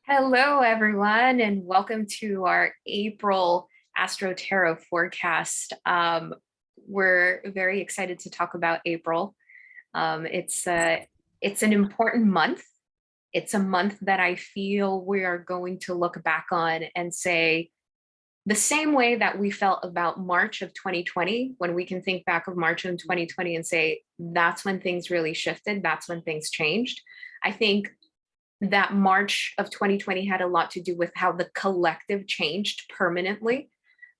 Hello, everyone, and welcome to our April Astro-Tarot Forecast. We're very excited to talk about April. It's an important month. It's a month that I feel we are going to look back on and say the same way that we felt about March of 2020, when we can think back of March of 2020 and say that's when things really shifted, that's when things changed. I think that March of 2020 had a lot to do with how the collective changed permanently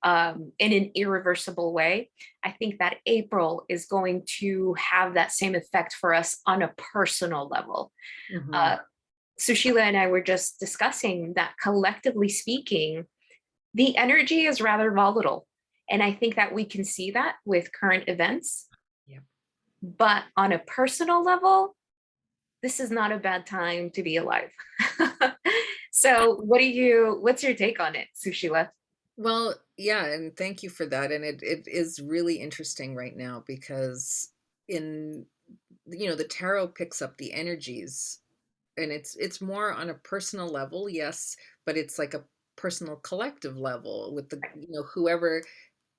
in an irreversible way. I think that April is going to have that same effect for us on a personal level. Mhm. Uh, Susheela and I were just discussing that collectively speaking, the energy is rather volatile. And I think that we can see that with current events. Yep. But on a personal level, this is not a bad time to be alive. So what's your take on it, Sushila? Well, yeah, and thank you for that. And it is really interesting right now because in the tarot picks up the energies and it's more on a personal level, yes, but it's like a personal collective level with whoever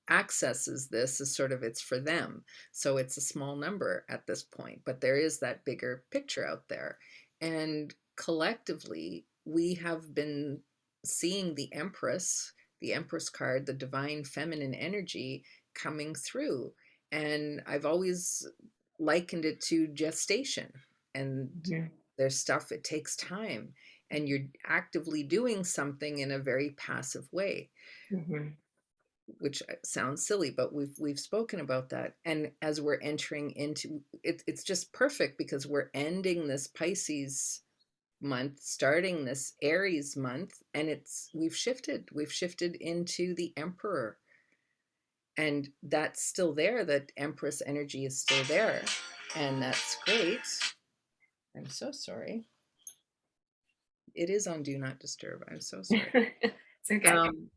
accesses this is sort of it's for them. So it's a small number at this point, but there is that bigger picture out there. And collectively, we have been seeing the Empress card, the divine feminine energy coming through. And I've always likened it to gestation. And Mhm. there's stuff, it takes time. And you're actively doing something in a very passive way, Mhm. which sounds silly, but we've spoken about that. And as we're entering into it, it's just perfect because we're ending this Pisces month, starting this Aries month, and we've shifted into the Emperor, and that's still there. That Empress energy is still there, and that's great. I'm so sorry. It is on Do Not Disturb. I'm so sorry. It's okay. um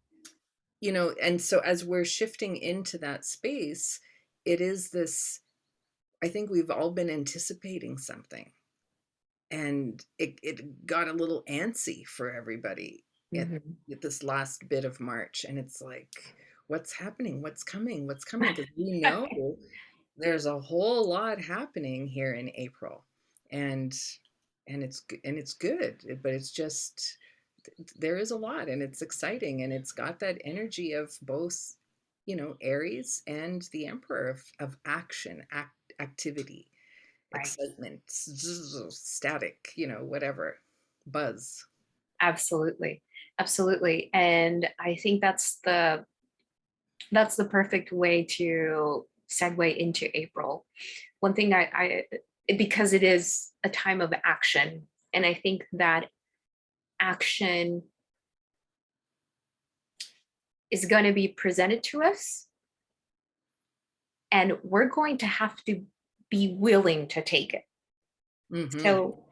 and so as we're shifting into that space, it is this, I think we've all been anticipating something, and it got a little antsy for everybody Mhm. at this last bit of March. And it's like, what's happening? What's coming? What's coming? Because we know there's a whole lot happening here in April, and it's good, but it's just there is a lot, and it's exciting, and it's got that energy of both, Aries and the Emperor of action, activity, Right. excitement, static, whatever, buzz. Absolutely. Absolutely. And I think that's the perfect way to segue into April. One thing because it is a time of action, and I think that action is going to be presented to us, and we're going to have to be willing to take it. Hmm. So,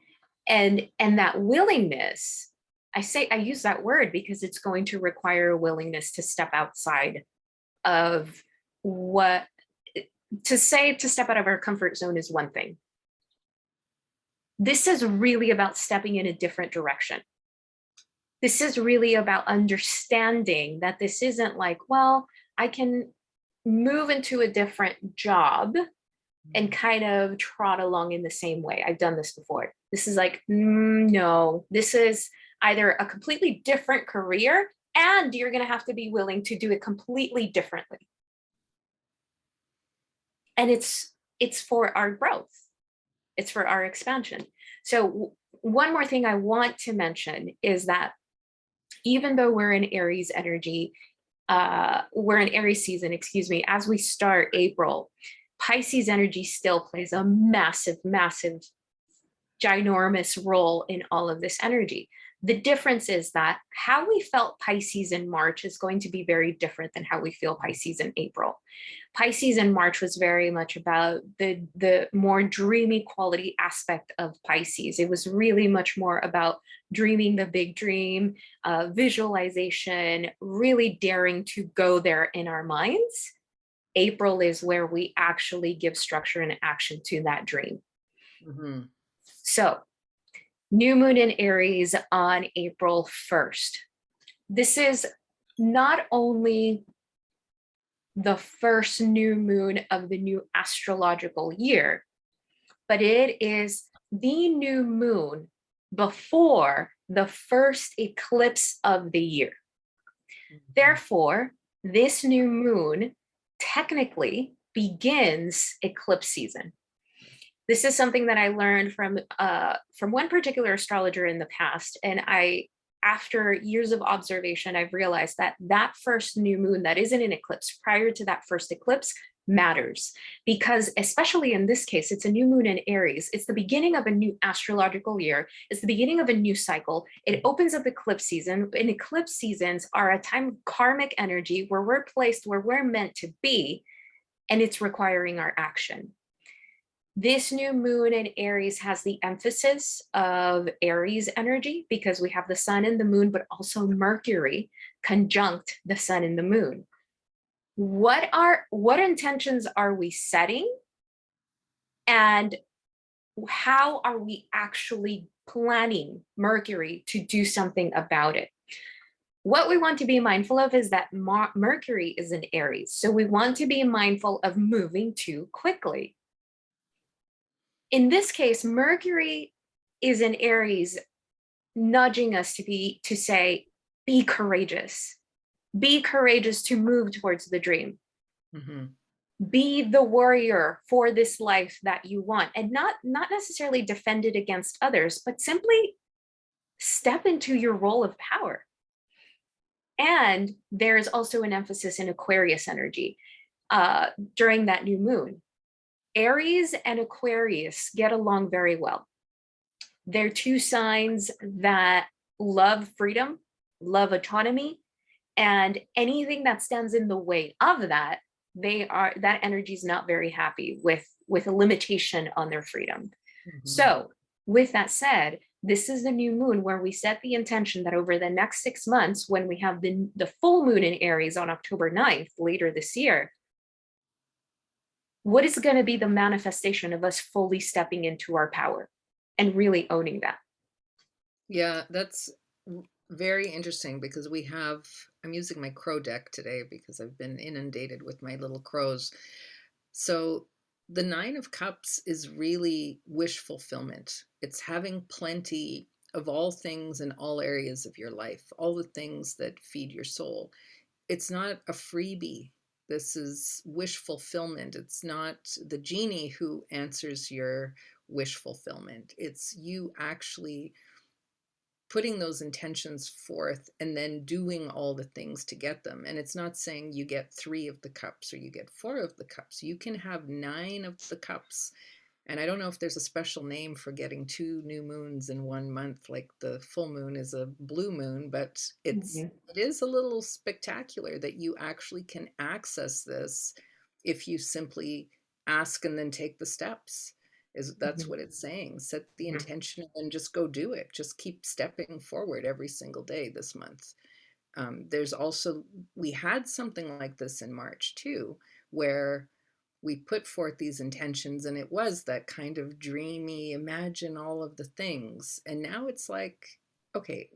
and that willingness, I use that word because it's going to require a willingness to step outside of what to step out of our comfort zone is one thing. This is really about stepping in a different direction. This is really about understanding that this isn't like, well, I can move into a different job and kind of trot along in the same way. I've done this before. This is like, no, this is either a completely different career and you're going to have to be willing to do it completely differently. And it's for our growth. It's for our expansion. So one more thing I want to mention is that even though we're in Aries energy, we're in Aries season, excuse me, as we start April, Pisces energy still plays a massive, massive, ginormous role in all of this energy. The difference is that how we felt Pisces in March is going to be very different than how we feel Pisces in April. Pisces in March was very much about the more dreamy quality aspect of Pisces. It was really much more about dreaming the big dream, visualization, really daring to go there in our minds. April is where we actually give structure and action to that dream. Hmm. So New moon in Aries on April 1st. This is not only the first new moon of the new astrological year, but it is the new moon before the first eclipse of the year. Therefore, this new moon technically begins eclipse season. This is something that I learned from one particular astrologer in the past, and after years of observation, I've realized that that first new moon that isn't an eclipse prior to that first eclipse matters, because especially in this case, it's a new moon in Aries. It's the beginning of a new astrological year. It's the beginning of a new cycle. It opens up eclipse season, and eclipse seasons are a time of karmic energy where we're placed where we're meant to be, and it's requiring our action. This new moon in Aries has the emphasis of Aries energy because we have the sun and the moon, but also Mercury conjunct the sun and the moon. What intentions are we setting? And how are we actually planning Mercury to do something about it? What we want to be mindful of is that Mercury is in Aries. So we want to be mindful of moving too quickly. In this case, Mercury is in Aries, nudging us to say, be courageous. Be courageous to move towards the dream. Mm-hmm. Be the warrior for this life that you want, and not necessarily defend it against others, but simply step into your role of power. And there's also an emphasis in Aquarius energy during that new moon. Aries and Aquarius get along very well. They're two signs that love freedom, love autonomy, and anything that stands in the way of that, that energy is not very happy with a limitation on their freedom. Mm-hmm. So with that said, this is the new moon where we set the intention that over the next 6 months, when we have the full moon in Aries on October 9th, later this year, what is going to be the manifestation of us fully stepping into our power and really owning that? Yeah, that's very interesting because I'm using my crow deck today because I've been inundated with my little crows. So the 9 of Cups is really wish fulfillment. It's having plenty of all things in all areas of your life, all the things that feed your soul. It's not a freebie. This is wish fulfillment. It's not the genie who answers your wish fulfillment. It's you actually putting those intentions forth and then doing all the things to get them. And it's not saying you get 3 of the cups or you get 4 of the cups. You can have 9 of the cups. And I don't know if there's a special name for getting 2 new moons in 1 month, like the full moon is a blue moon, but it is a little spectacular that you actually can access this if you simply ask and then take the steps. That's what it's saying. Set the intention and just go do it. Just keep stepping forward every single day this month. There's also, we had something like this in March too, where we put forth these intentions and it was that kind of dreamy, imagine all of the things. And now it's like, okay,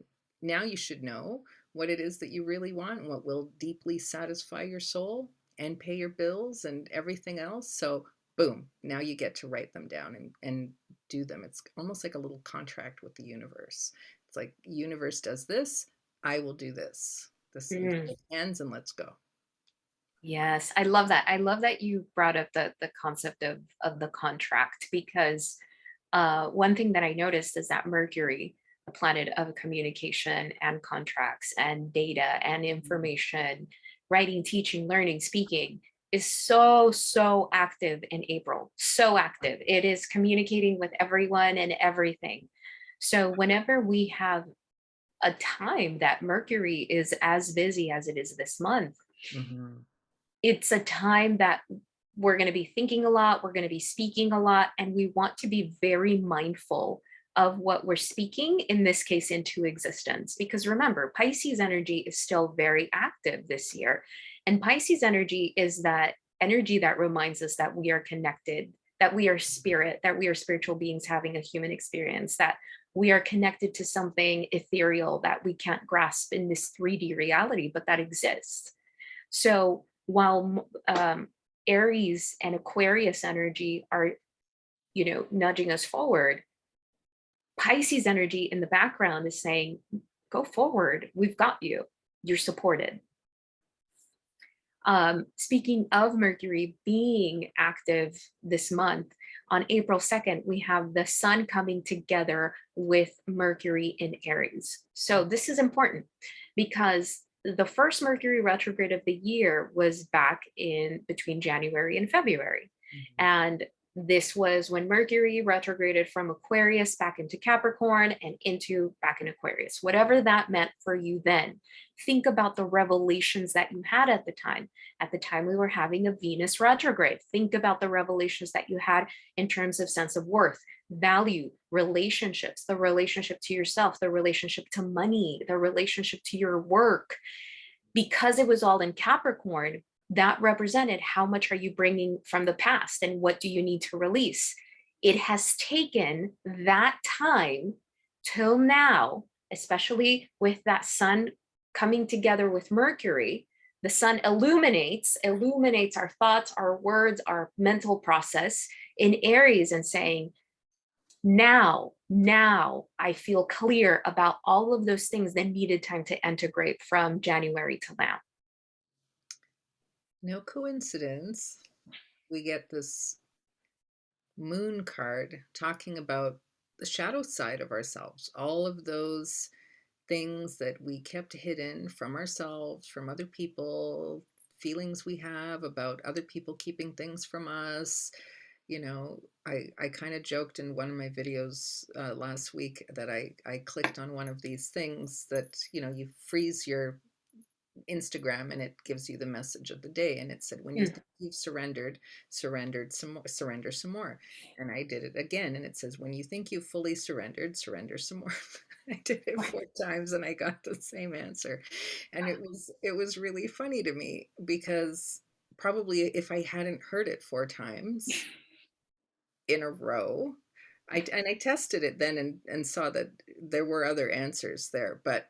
now you should know what it is that you really want and what will deeply satisfy your soul and pay your bills and everything else. So boom, now you get to write them down and do them. It's almost like a little contract with the universe. It's like, universe does this, I will do this. This ends and let's go. Yes, I love that. I love that you brought up the concept of the contract, because one thing that I noticed is that Mercury, the planet of communication and contracts and data and information, writing, teaching, learning, speaking, is so active in April. So active. It is communicating with everyone and everything. So whenever we have a time that Mercury is as busy as it is this month, it's a time that we're going to be thinking a lot, we're going to be speaking a lot, and we want to be very mindful of what we're speaking, in this case, into existence. Because remember, Pisces energy is still very active this year. And Pisces energy is that energy that reminds us that we are connected that we are spirit, that we are spiritual beings having a human experience, that we are connected to something ethereal that we can't grasp in this 3D reality, but that exists. So while Aries and Aquarius energy are, nudging us forward, Pisces energy in the background is saying, go forward. We've got you. You're supported. Speaking of Mercury being active this month, on April 2nd, we have the sun coming together with Mercury in Aries. So this is important because the first Mercury retrograde of the year was back in between January and February. Mm-hmm. And this was when Mercury retrograded from Aquarius back into Capricorn and back in Aquarius, whatever that meant for you then. Think about the revelations that you had at the time. At the time we were having a Venus retrograde. Think about the revelations that you had in terms of sense of worth, value, relationships, the relationship to yourself, the relationship to money, the relationship to your work. Because it was all in Capricorn, that represented how much are you bringing from the past and what do you need to release. It has taken that time till now, especially with that sun coming together with Mercury. The sun illuminates our thoughts, our words, our mental process in Aries and saying, now I feel clear about all of those things that needed time to integrate from January to now. No coincidence, we get this moon card talking about the shadow side of ourselves, all of those things that we kept hidden from ourselves, from other people, feelings we have about other people keeping things from us. I kind of joked in one of my videos last week that I clicked on one of these things that, you freeze your Instagram and it gives you the message of the day, and it said, when you think you've surrendered some more, surrender some more. And I did it again, and it says, when you think you've fully surrendered, surrender some more. I did it 4 times and I got the same answer, and it was really funny to me, because probably if I hadn't heard it 4 times in a row, I tested it then and saw that there were other answers there, but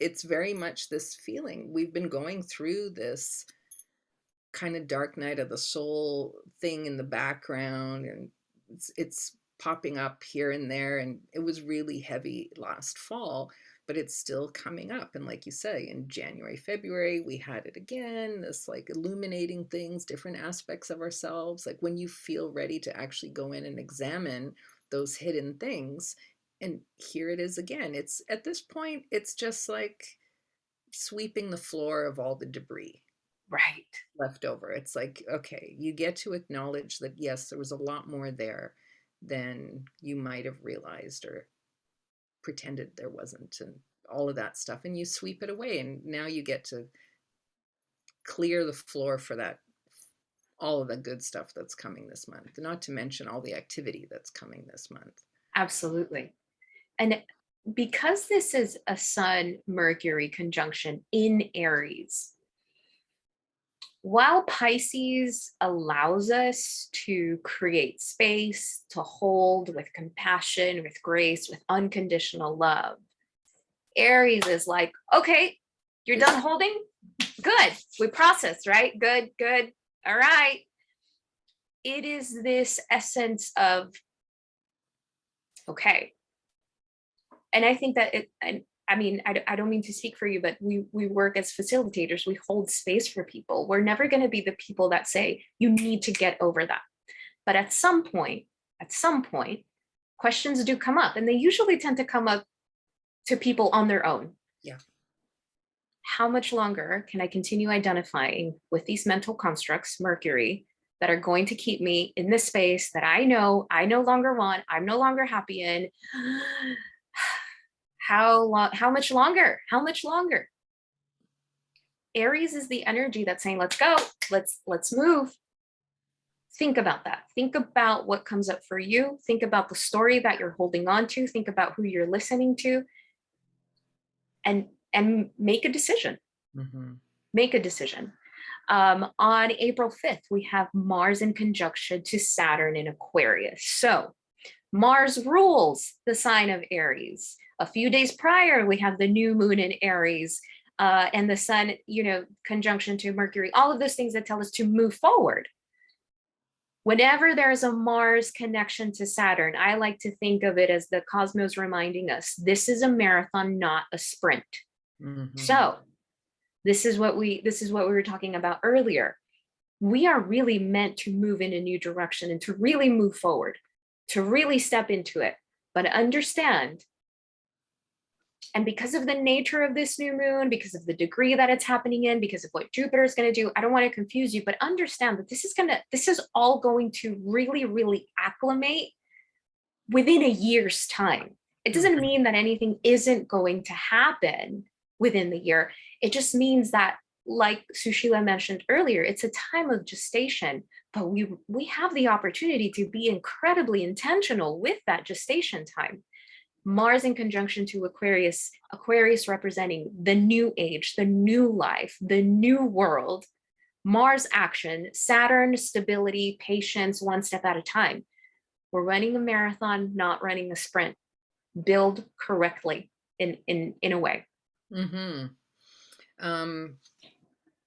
it's very much this feeling. We've been going through this kind of dark night of the soul thing in the background, and it's popping up here and there, and it was really heavy last fall, but it's still coming up. And like you say, in January, February, we had it again, this like illuminating things, different aspects of ourselves, like when you feel ready to actually go in and examine those hidden things. And here it is again. It's at this point, it's just like sweeping the floor of all the debris left over. It's like, okay, you get to acknowledge that, yes, there was a lot more there than you might have realized or pretended there wasn't, and all of that stuff. And you sweep it away. And now you get to clear the floor for that, all of the good stuff that's coming this month, not to mention all the activity that's coming this month. Absolutely. And because this is a Sun Mercury conjunction in Aries, while Pisces allows us to create space, to hold with compassion, with grace, with unconditional love, Aries is like, okay, you're done holding? Good. We process, right? Good. All right. It is this essence of, okay. And I think that I don't mean to speak for you, but we work as facilitators. We hold space for people. We're never going to be the people that say, you need to get over that. But at some point, questions do come up, and they usually tend to come up to people on their own. Yeah. How much longer can I continue identifying with these mental constructs, Mercury, that are going to keep me in this space that I know I no longer want, I'm no longer happy in? How much longer? Aries is the energy that's saying, let's go, let's move. Think about that. Think about what comes up for you. Think about the story that you're holding on to. Think about who you're listening to, and make a decision. Mm-hmm. Make a decision. On April 5th, we have Mars in conjunction to Saturn in Aquarius. So Mars rules the sign of Aries. A few days prior, we have the new moon in Aries, and the sun, conjunction to Mercury, all of those things that tell us to move forward. Whenever there's a Mars connection to Saturn, I like to think of it as the cosmos reminding us this is a marathon, not a sprint. So this is what we were talking about earlier. We are really meant to move in a new direction and to really move forward, to really step into it, but understand. And because of the nature of this new moon, because of the degree that it's happening in, because of what Jupiter is going to do, I don't want to confuse you, but understand that this is all going to really, really acclimate within a year's time. It doesn't mean that anything isn't going to happen within the year. It just means that, like Susheela mentioned earlier, it's a time of gestation, but we have the opportunity to be incredibly intentional with that gestation time. Mars in conjunction to Aquarius, Aquarius representing the new age, the new life, the new world. Mars action, Saturn stability, patience, one step at a time. We're running a marathon, not running a sprint. Build correctly in a way.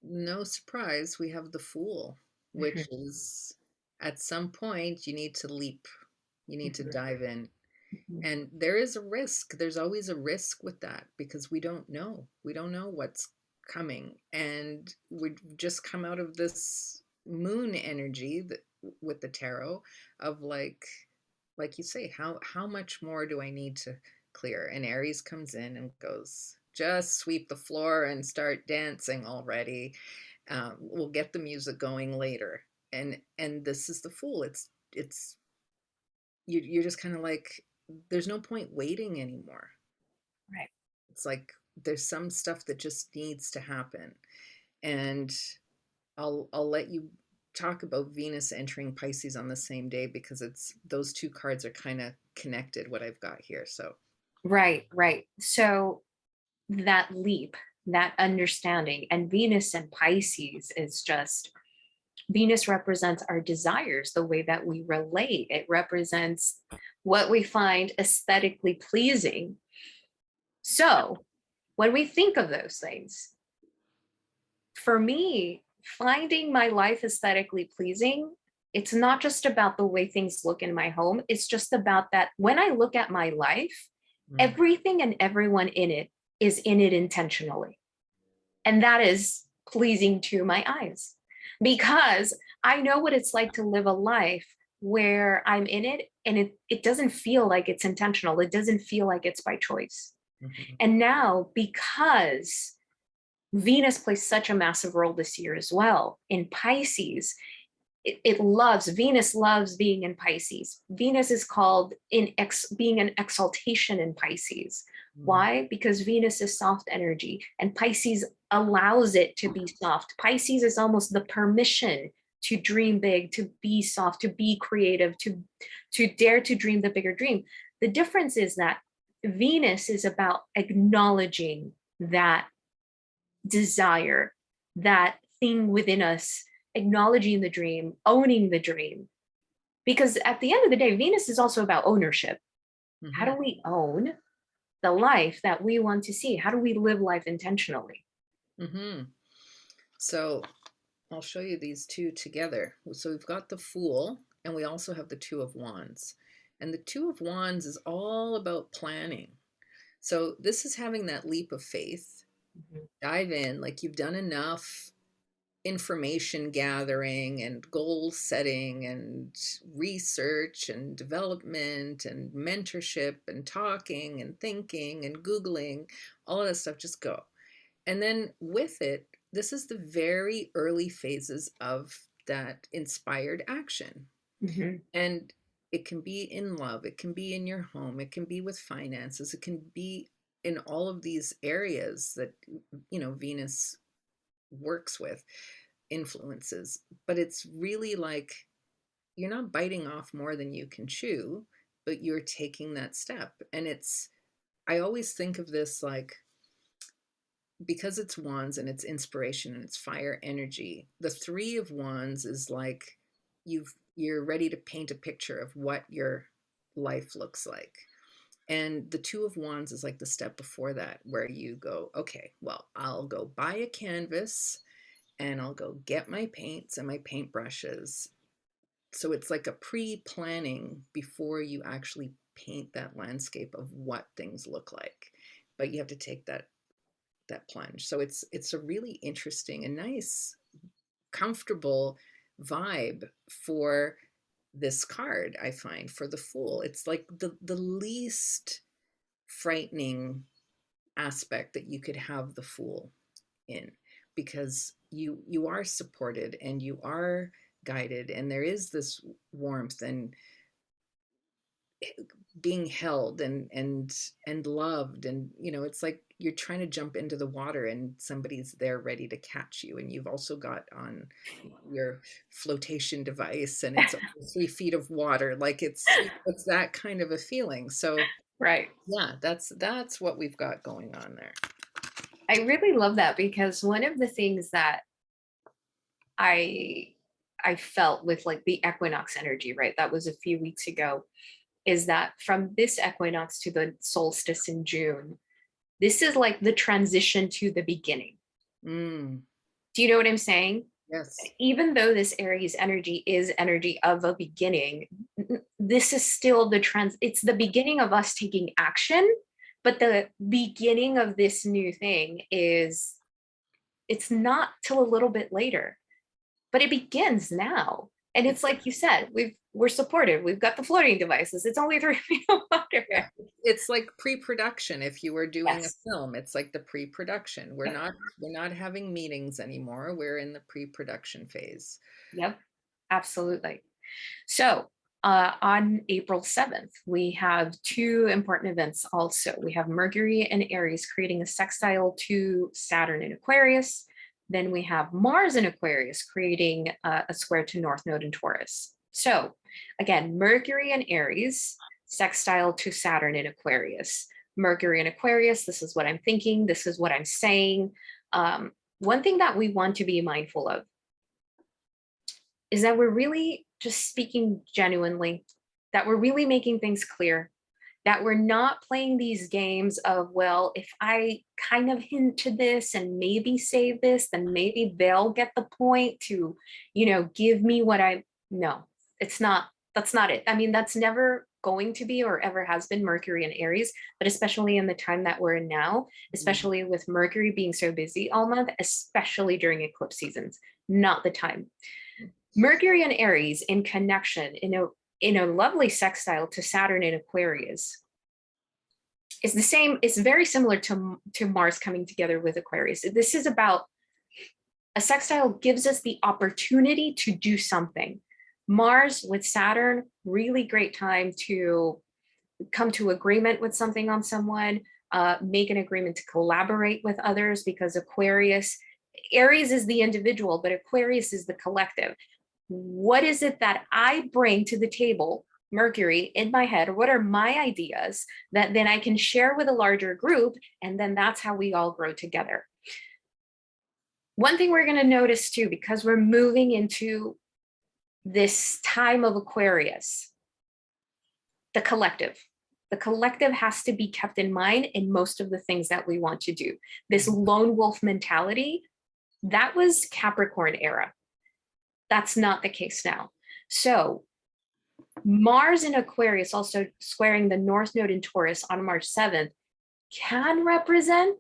No surprise, we have the Fool, which is at some point you need to leap, you need to dive in. And there is a risk. There's always a risk with that because we don't know. We don't know what's coming. And we've just come out of this moon energy with the tarot of like you say, how much more do I need to clear? And Aries comes in and goes, just sweep the floor and start dancing already. We'll get the music going later. And this is the Fool. It's you're just kind of like, there's no point waiting anymore. Right. It's like there's some stuff that just needs to happen. And I'll let you talk about Venus entering Pisces on the same day because it's those two cards are kind of connected, what I've got here. So right. So that leap, that understanding, and Venus and Pisces is just, Venus represents our desires, the way that we relate. It represents what we find aesthetically pleasing. So when we think of those things, for me, finding my life aesthetically pleasing, it's not just about the way things look in my home. It's just about that when I look at my life, everything and everyone in it is in it intentionally. And that is pleasing to my eyes because I know what it's like to live a life where I'm in it and it doesn't feel like it's intentional. It doesn't feel like it's by choice. And now, because Venus plays such a massive role this year as well in Pisces, Venus loves being in Pisces. Venus is called being an exaltation in Pisces. Why? Because Venus is soft energy and Pisces allows it to be soft. Pisces is almost the permission to dream big, to be soft, to be creative, to dare to dream the bigger dream. The difference is that Venus is about acknowledging that desire, that thing within us, acknowledging the dream, owning the dream. Because at the end of the day, Venus is also about ownership. How do we own the life that we want to see? How do we live life intentionally? So I'll show you these two together. So we've got the Fool and we also have the Two of Wands. And the Two of Wands is all about planning. So this is having that leap of faith. Dive in, like you've done enough information gathering and goal setting and research and development and mentorship and talking and thinking and Googling, all of that stuff, just go. And then with it, this is the very early phases of that inspired action. And it can be in love, it can be in your home, it can be with finances, it can be in all of these areas that, Venus works with, influences. But it's really like you're not biting off more than you can chew, but you're taking that step. And I always think of this like because it's wands and it's inspiration and it's fire energy, the Three of Wands is like you're ready to paint a picture of what your life looks like. And the Two of Wands is like the step before that, where you go, okay, well, I'll go buy a canvas and I'll go get my paints and my paintbrushes. So it's like a pre-planning before you actually paint that landscape of what things look like. But you have to take that plunge. So it's a really interesting and nice, comfortable vibe for this card, I find, for the Fool. It's like the least frightening aspect that you could have the Fool in, because you are supported and you are guided, and there is this warmth and being held and loved, and it's like you're trying to jump into the water and somebody's there ready to catch you, and you've also got on your flotation device and it's over 3 feet of water. Like it's that kind of a feeling. So Right. yeah, that's what we've got going on there. I really love that, because one of the things that I felt with like the equinox energy, right? That was a few weeks ago, is that from this equinox to the solstice in June, this is like the transition to the beginning. Mm, Do you know what I'm saying? yes. Even though this Aries energy is energy of a beginning, this is still it's the beginning of us taking action, but the beginning of this new thing it's not till a little bit later, but it begins now. And it's like you said, we're supported. We've got the floating devices. It's only 3 feet of water. Yeah. It's like pre-production. If you were doing a Yes. film, it's like the pre-production. We're not having meetings anymore. We're in the pre-production phase. Yep. Absolutely. So on April 7th, we have two important events also. We have Mercury and Aries creating a sextile to Saturn in Aquarius. Then we have Mars in Aquarius creating a square to North Node in Taurus. So again, Mercury and Aries, sextile to Saturn in Aquarius. Mercury in Aquarius, this is what I'm thinking, this is what I'm saying. One thing that we want to be mindful of is that we're really just speaking genuinely, that we're really making things clear, that we're not playing these games of, well, if I kind of hint to this and maybe say this, then maybe they'll get the point to, give me what no, that's not it. I mean, that's never going to be or ever has been Mercury and Aries, but especially in the time that we're in now, especially with Mercury being so busy all month, especially during eclipse seasons, not the time. Mercury and Aries in connection in a lovely sextile to Saturn in Aquarius is the same. It's very similar to Mars coming together with Aquarius. This is about a sextile gives us the opportunity to do something. Mars with Saturn, really great time to come to agreement with something on someone, make an agreement to collaborate with others, because Aries is the individual, but Aquarius is the collective. What is it that I bring to the table, Mercury, in my head, or what are my ideas that then I can share with a larger group, and then that's how we all grow together. One thing we're going to notice too, because we're moving into this time of Aquarius, the collective has to be kept in mind in most of the things that we want to do. This lone wolf mentality, that was Capricorn era. That's not the case now. So Mars in Aquarius, also squaring the North Node in Taurus on March 7th, can represent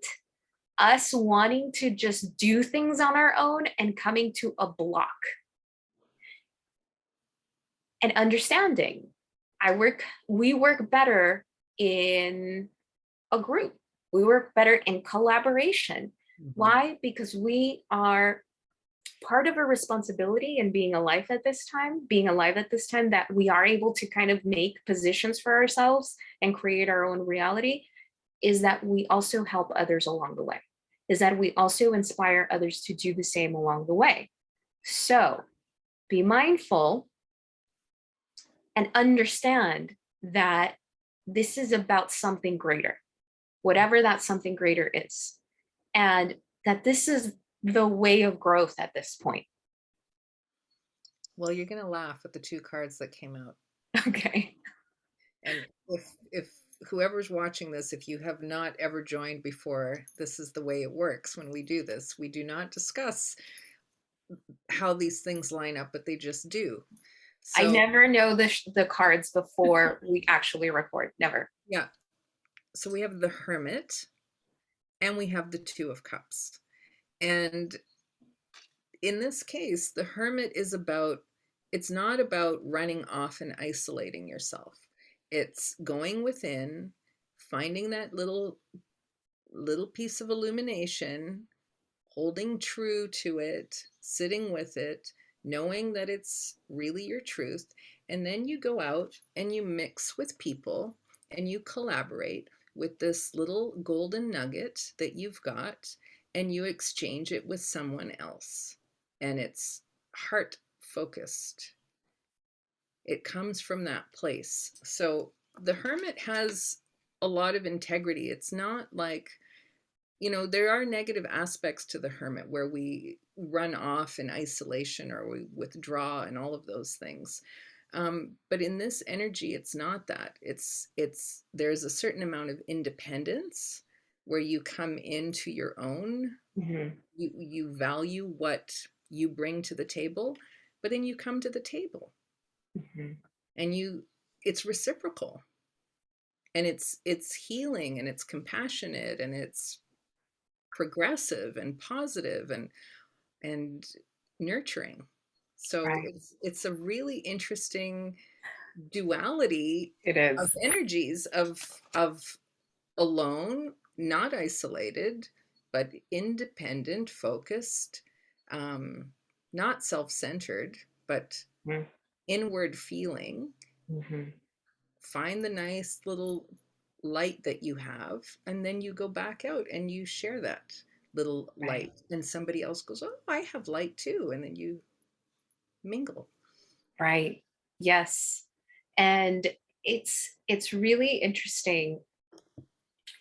us wanting to just do things on our own and coming to a block. And understanding, we work better in a group. We work better in collaboration. Why? Because we are part of a responsibility in being alive at this time, that we are able to kind of make positions for ourselves and create our own reality, is that we also help others along the way, is that we also inspire others to do the same along the way. So be mindful and understand that this is about something greater, whatever that something greater is. and that this is the way of growth at this point. Well, you're going to laugh at the two cards that came out. Okay. And if whoever's watching this, if you have not ever joined before, this is the way it works when we do this. We do not discuss how these things line up, but they just do. I So, never know the cards before we actually record. Never. yeah. So we have the Hermit and we have the Two of Cups. And in this case, the Hermit is about, it's not about running off and isolating yourself. It's going within, finding that little piece of illumination, holding true to it, sitting with it, knowing that it's really your truth. And then you go out and you mix with people and you collaborate with this little golden nugget that you've got, and you exchange it with someone else. And it's heart focused. It comes from that place. So the Hermit has a lot of integrity. It's not like, there are negative aspects to the Hermit where we run off in isolation or we withdraw and all of those things. But in this energy, it's not that. There's a certain amount of independence where you come into your own. Mm-hmm. You value what you bring to the table, but then you come to the table Mm-hmm. and it's reciprocal, and it's healing, and it's compassionate, and it's progressive and positive and nurturing. So Right. it's a really interesting duality It of is. energies of alone, not isolated, but independent, focused, um, not self-centered, but inward feeling. Mm-hmm. Find the nice little light that you have, and then you go back out and you share that little Right. light, and somebody else goes, oh, I have light too, and then you mingle. Right. Yes. And it's really interesting.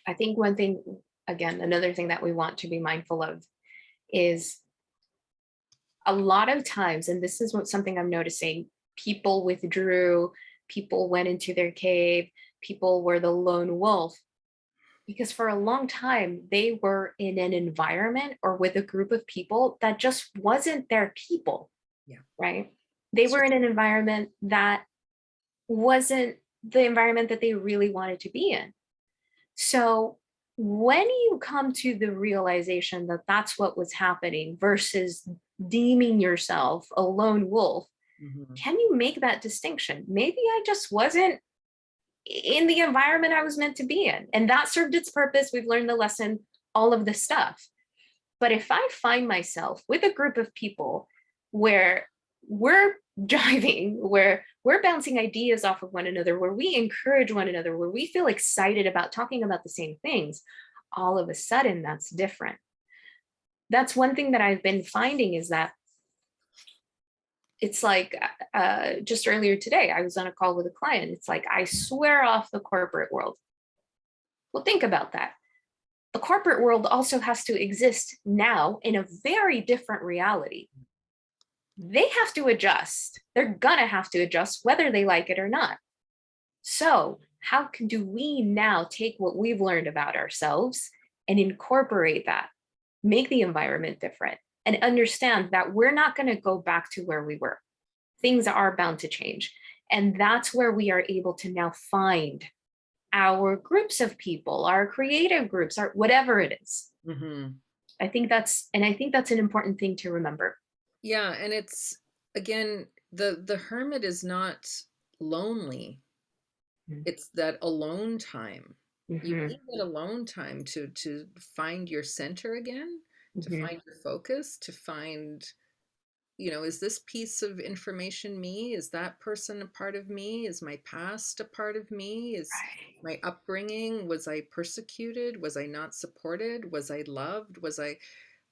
I think one thing, again, another thing that we want to be mindful of is a lot of times, and this is something I'm noticing, people withdrew, people went into their cave, people were the lone wolf because for a long time they were in an environment or with a group of people that just wasn't their people, Yeah. right? They were in an environment that wasn't the environment that they really wanted to be in. So when you come to the realization that that's what was happening versus deeming yourself a lone wolf, Mm-hmm. can you make that distinction? Maybe I just wasn't in the environment I was meant to be in, and that served its purpose. We've learned the lesson, all of this stuff. But if I find myself with a group of people where we're jiving, where we're bouncing ideas off of one another, where we encourage one another, where we feel excited about talking about the same things, all of a sudden that's different. That's one thing that I've been finding is that it's like just earlier today, I was on a call with a client. It's like, I swear off the corporate world. Well, think about that. The corporate world also has to exist now in a very different reality. They have to adjust. They're gonna have to adjust whether they like it or not. So do we now take what we've learned about ourselves and incorporate that, make the environment different, and understand that we're not going to go back to where we were. Things are bound to change. And that's where we are able to now find our groups of people, our creative groups, our whatever it is. Mm-hmm. I think that's an important thing to remember. Yeah, and it's, again, the Hermit is not lonely. It's that alone time. You Mm-hmm. need that alone time to find your center again, to Mm-hmm. find your focus, to find, is this piece of information me? Is that person a part of me? Is my past a part of me? Is Right. my upbringing, was I persecuted? Was I not supported? Was I loved? Was I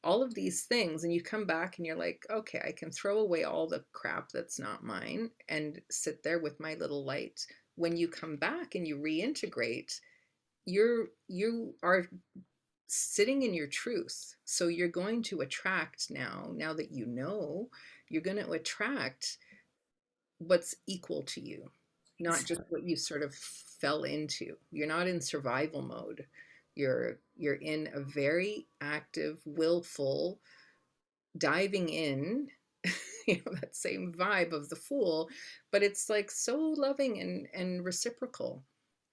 all of these things? And you come back and you're like, okay, I can throw away all the crap that's not mine and sit there with my little light. When you come back and you reintegrate, you are sitting in your truth. So you're going to attract now that you know, you're going to attract what's equal to you, not just what you sort of fell into. You're not in survival mode. You're in a very active, willful diving in, that same vibe of the Fool, but it's like so loving and reciprocal.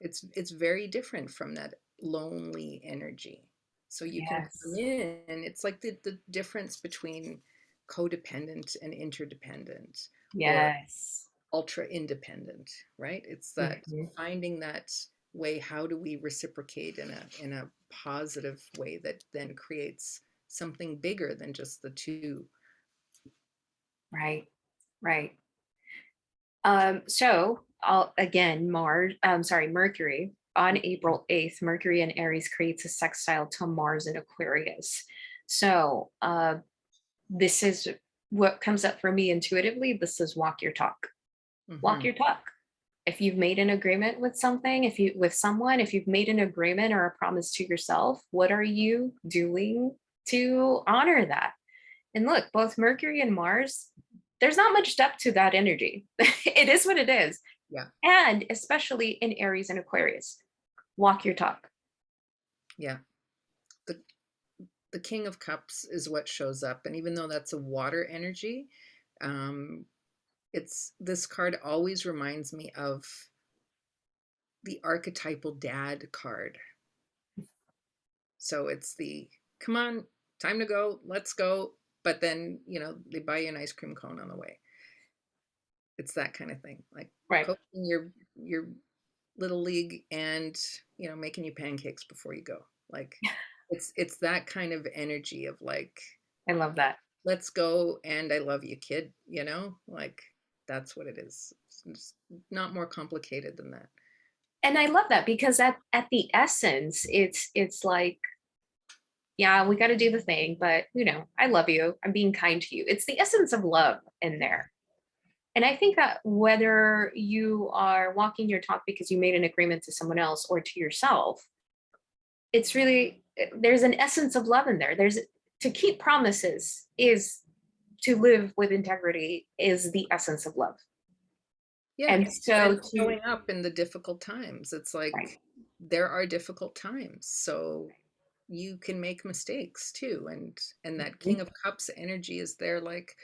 It's very different from that lonely energy. So you can come Yes. in, it's like the difference between codependent and interdependent, or Yes. ultra independent, right? It's that Mhm. finding that way. How do we reciprocate in a positive way that then creates something bigger than just the two? Right. Right. So I'll again, Mercury on April 8th, Mercury in Aries creates a sextile to Mars in Aquarius. So this is what comes up for me intuitively. This is walk your talk. Walk Hmm. your talk. If you've made an agreement with something, if you've made an agreement or a promise to yourself, what are you doing to honor that? And look, both Mercury and Mars, there's not much depth to that energy. It is what it is. Yeah, And especially in Aries and Aquarius, walk your talk. yeah. The the King of Cups is what shows up, and even though that's a water energy, um, it's this card always reminds me of the archetypal dad card. So it's the come on, time to go, let's go. But then, they buy you an ice cream cone on the way. It's that kind of thing, like Right. coaching your little league and making you pancakes before you go. Like it's that kind of energy of like, I love that. let's go and I love you, kid. Like that's what it is. It's not more complicated than that. And I love that because at the essence, it's like, yeah, we got to do the thing, but I love you. I'm being kind to you. It's the essence of love in there. And I think that whether you are walking your talk because you made an agreement to someone else or to yourself, it's really there's an essence of love in there. There's to keep promises is to live with integrity is the essence of love. Yeah, And and then so to showing up in the difficult times. It's right, like there are difficult times, so you can make mistakes too. And that mhm, King of Cups energy is there like,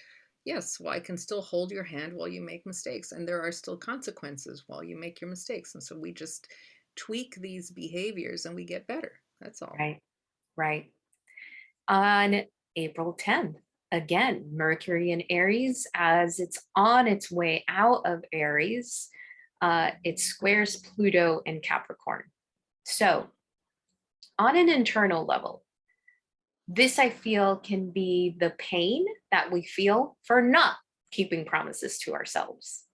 yes, well, I can still hold your hand while you make mistakes, and there are still consequences while you make your mistakes. And so we just tweak these behaviors and we get better. That's all. right, right. On April 10th, again, Mercury in Aries, as it's on its way out of Aries, it squares Pluto and Capricorn. So, on an internal level, this I feel can be the pain that we feel for not keeping promises to ourselves.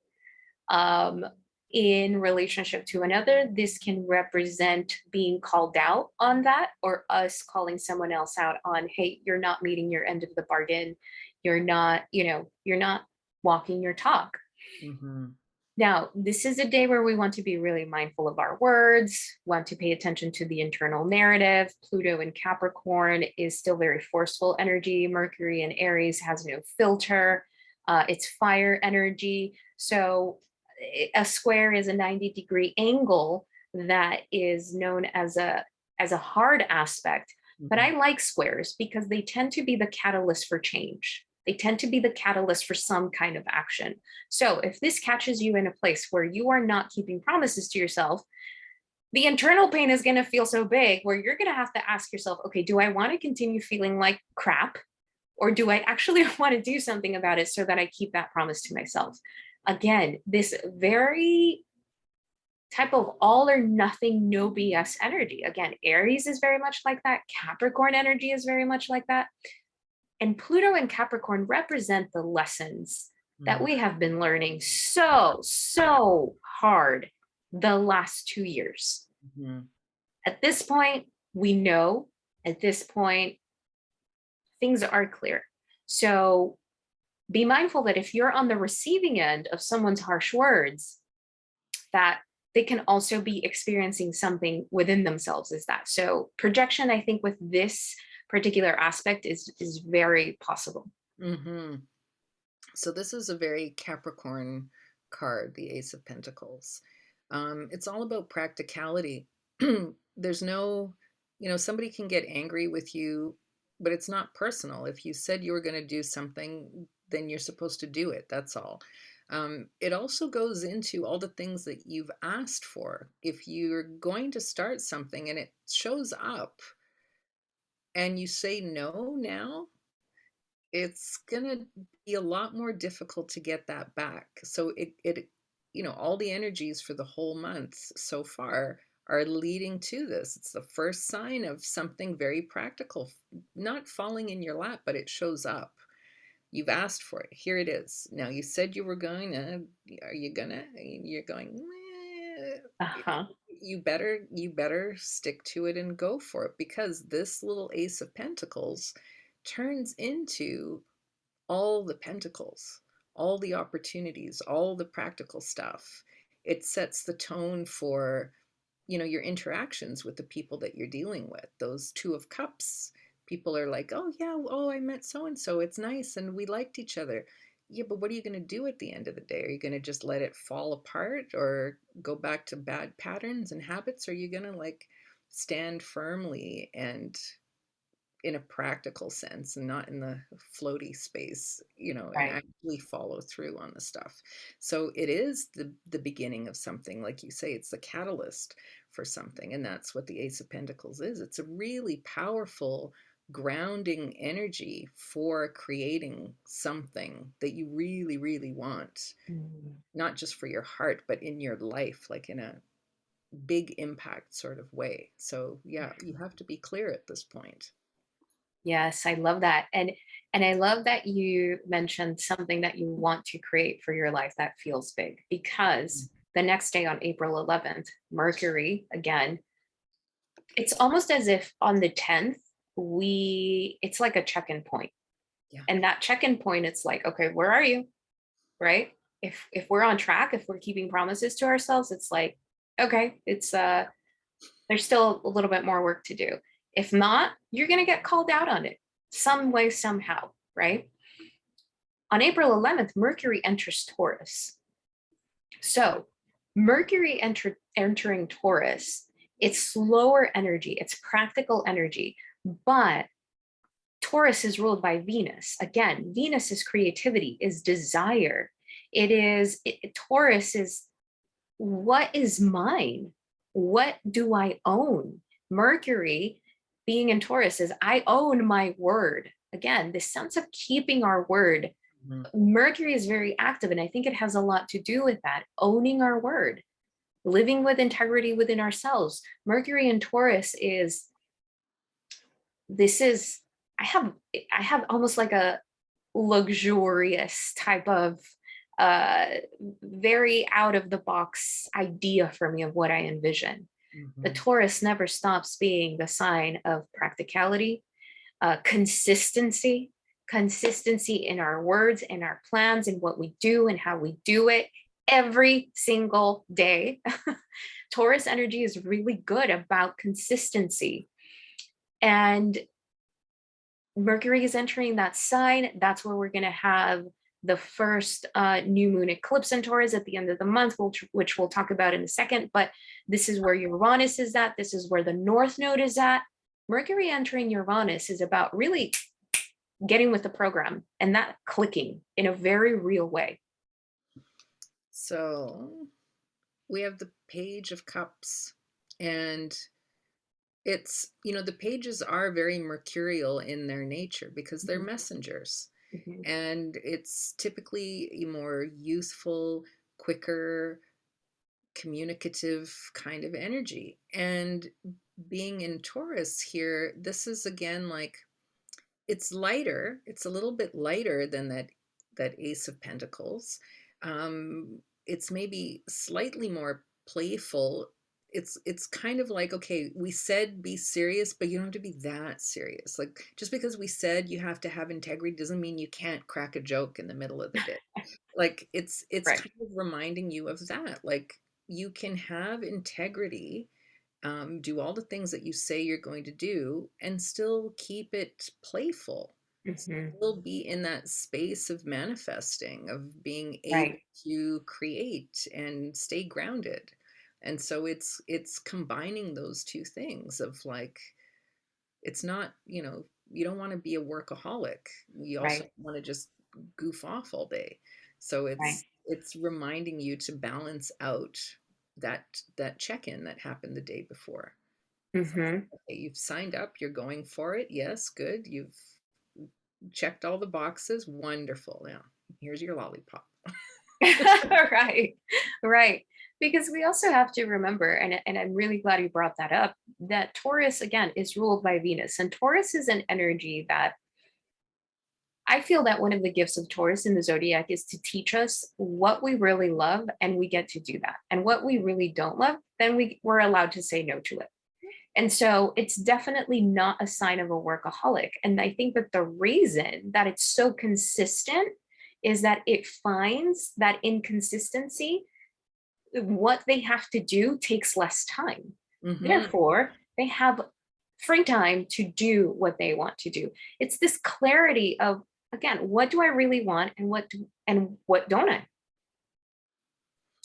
Um, in relationship to another, this can represent being called out on that, or us calling someone else out on, hey, you're not meeting your end of the bargain. You're not walking your talk. Hmm. Now, this is a day where we want to be really mindful of our words, want to pay attention to the internal narrative. Pluto in Capricorn is still very forceful energy. Mercury in Aries has no filter. It's fire energy. So a square is a 90-degree angle that is known as a hard aspect. But Hmm. I like squares because they tend to be the catalyst for change. They tend to be the catalyst for some kind of action. So if this catches you in a place where you are not keeping promises to yourself, the internal pain is going to feel so big where you're going to have to ask yourself, okay, do I want to continue feeling like crap? Or do I actually want to do something about it so that I keep that promise to myself? Again, this very type of all or nothing, no BS energy. Again, Aries is very much like that. Capricorn energy is very much like that. And Pluto and Capricorn represent the lessons that we have been learning so hard the last 2 years. Hmm. At this point, we know, at this point, things are clear. So be mindful that if you're on the receiving end of someone's harsh words, that they can also be experiencing something within themselves as that. So projection, I think with this particular aspect is very possible. Mm-hmm. So this is a very Capricorn card, the Ace of Pentacles. It's all about practicality. There's no, somebody can get angry with you, but it's not personal. If you said you were going to do something, then you're supposed to do it. That's all. It also goes into all the things that you've asked for. If you're going to start something and it shows up and you say no now, it's gonna be a lot more difficult to get that back. So all the energies for the whole month so far are leading to this. It's the first sign of something very practical, not falling in your lap, but it shows up. You've asked for it. Here it is. Now you said you were going to, are you gonna? You're going, "Meh." Uh-huh. You better stick to it and go for it, because this little Ace of Pentacles turns into all the pentacles, all the opportunities, all the practical stuff. It sets the tone for, your interactions with the people that you're dealing with. Those Two of Cups, people are like, oh, yeah, oh, I met so and so. It's nice. And we liked each other. Yeah, but what are you going to do at the end of the day? Are you going to just let it fall apart or go back to bad patterns and habits? Or are you going to stand firmly and in a practical sense and not in the floaty space, and Right. actually follow through on the stuff? So it is the beginning of something. Like you say, it's the catalyst for something, and that's what the Ace of Pentacles is. It's a really powerful grounding energy for creating something that you really, really want, Mm. not just for your heart, but in your life, like in a big impact sort of way. So yeah, you have to be clear at this point. Yes, I love that. And I love that you mentioned something that you want to create for your life that feels big, because the next day on April 11th, Mercury again, it's almost as if on the 10th, it's like a check-in point. Yeah. And that check-in point, it's like, okay, where are you? Right? If we're on track, if we're keeping promises to ourselves, it's like, okay, it's there's still a little bit more work to do. If not, you're going to get called out on it some way, somehow, right? On April 11th, Mercury enters Taurus. So, entering Taurus, it's slower energy, it's practical energy, but Taurus is ruled by Venus. Again, Venus is creativity, is desire. Taurus is what is mine? What do I own? Mercury, being in Taurus, is I own my word. Again, this sense of keeping our word. Mhm. Mercury is very active, and I think it has a lot to do with that, owning our word, living with integrity within ourselves. Mercury in Taurus is this is I have almost like a luxurious type of uh very out of the box idea for me of what I envision. The Mhm. Taurus never stops being the sign of practicality, consistency, consistency in our words and our plans and what we do and how we do it every single day. Taurus energy is really good about consistency. And Mercury is entering that sign. That's where we're going to have the first new moon eclipse in Taurus at the end of the month, which we'll talk about in a second. But this is where Uranus is at. This is where the North Node is at. Mercury entering Uranus is about really getting with the program and that clicking in a very real way. So we have the Page of Cups, and the pages are very mercurial in their nature because they're Mhm, messengers. mhm. And it's typically a more youthful, quicker, communicative kind of energy. And being in Taurus here, this is again like it's lighter. It's a little bit lighter than that Ace of Pentacles. It's maybe slightly more playful. It's kind of like, okay, we said be serious, but you don't have to be that serious. Like, just because we said you have to have integrity doesn't mean you can't crack a joke in the middle of the day. Like, it's Right. kind of reminding you of that. Like, you can have integrity, do all the things that you say you're going to do, and still keep it playful, Hmm. still be in that space of manifesting, of being able Right. to create and stay grounded. And so it's combining those two things of like, it's not, you don't want to be a workaholic. You also Right. want to just goof off all day. So Right. it's reminding you to balance out that check-in that happened the day before. It's like, Hmm. okay, you've signed up, you're going for it. Yes, good. You've checked all the boxes. Wonderful. Now, here's your lollipop. Right. Right. Because we also have to remember, and I'm really glad you brought that up, that Taurus, again, is ruled by Venus. And Taurus is an energy that I feel that one of the gifts of Taurus in the zodiac is to teach us what we really love, and we get to do that. And what we really don't love, then we're allowed to say no to it. And so it's definitely not a sign of a workaholic. And I think that the reason that it's so consistent is that it finds that inconsistency, what they have to do takes less time. Hmm. Therefore, they have free time to do what they want to do. It's this clarity of, again, what do I really want, and what don't I?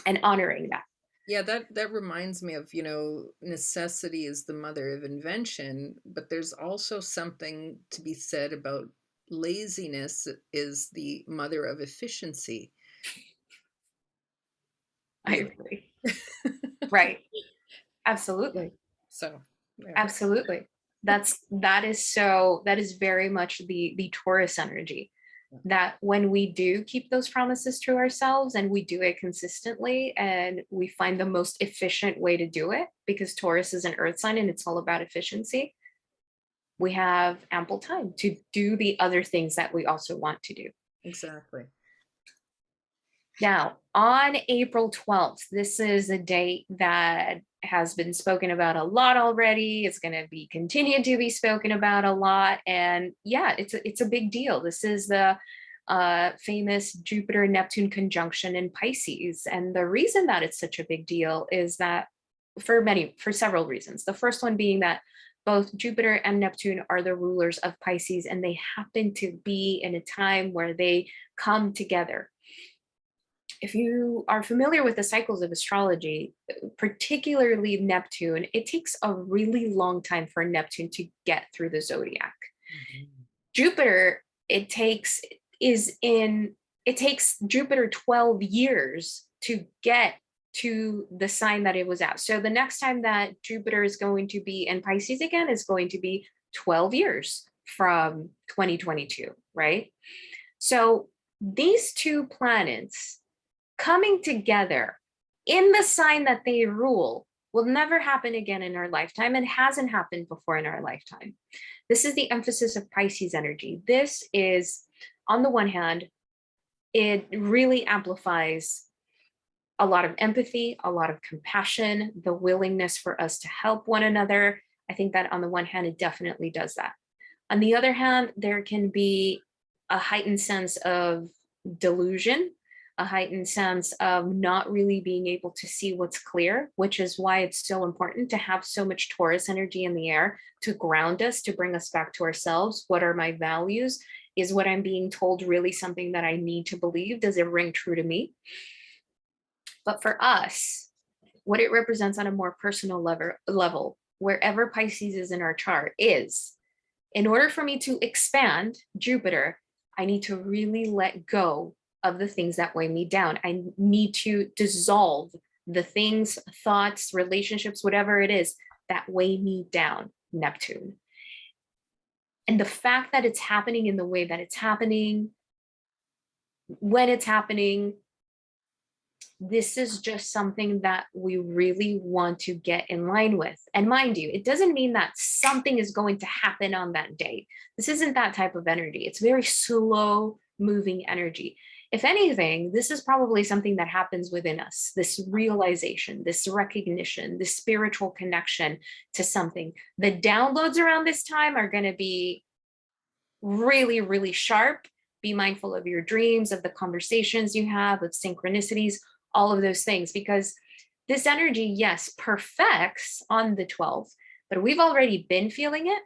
And honoring that. Yeah, that reminds me of, necessity is the mother of invention, but there's also something to be said about laziness is the mother of efficiency. I You agree. Right. Absolutely. so yeah. Absolutely. That is very much the Taurus energy, that when we do keep those promises to ourselves and we do it consistently and we find the most efficient way to do it, because Taurus is an earth sign and it's all about efficiency, we have ample time to do the other things that we also want to do. Exactly. Now, on April 12th, this is a date that has been spoken about a lot already. It's going to be continued to be spoken about a lot. And yeah, it's a big deal. This is the famous Jupiter Neptune conjunction in Pisces. And the reason that it's such a big deal is that for several reasons. The first one being that both Jupiter and Neptune are the rulers of Pisces, and they happen to be in a time where they come together. If you are familiar with the cycles of astrology, particularly Neptune, it takes a really long time for Neptune to get through the zodiac. Mhm. Jupiter, it takes Jupiter 12 years to get to the sign that it was at. So the next time that Jupiter is going to be in Pisces again is going to be 12 years from 2022, right? So these two planets coming together in the sign that they rule will never happen again in our lifetime, and hasn't happened before in our lifetime. This is the emphasis of Pisces energy. This is, on the one hand, it really amplifies a lot of empathy, a lot of compassion, the willingness for us to help one another. I think that on the one hand, it definitely does that. On the other hand, there can be a heightened sense of delusion, a heightened sense of not really being able to see what's clear, which is why it's so important to have so much Taurus energy in the air to ground us, to bring us back to ourselves. What are my values? Is what I'm being told really something that I need to believe? Does it ring true to me? But for us, what it represents on a more personal level, wherever Pisces is in our chart, is in order for me to expand Jupiter, I need to really let go of the things that weigh me down. I need to dissolve the things, thoughts, relationships, whatever it is that weigh me down, Neptune. And the fact that it's happening in the way that it's happening, when it's happening, this is just something that we really want to get in line with. And mind you, it doesn't mean that something is going to happen on that day. This isn't that type of energy. It's very slow moving energy. If anything, this is probably something that happens within us, this realization, this recognition, this spiritual connection to something. The downloads around this time are going to be really, really sharp. Be mindful of your dreams, of the conversations you have, of synchronicities, all of those things, because this energy, yes, perfects on the 12th, but we've already been feeling it,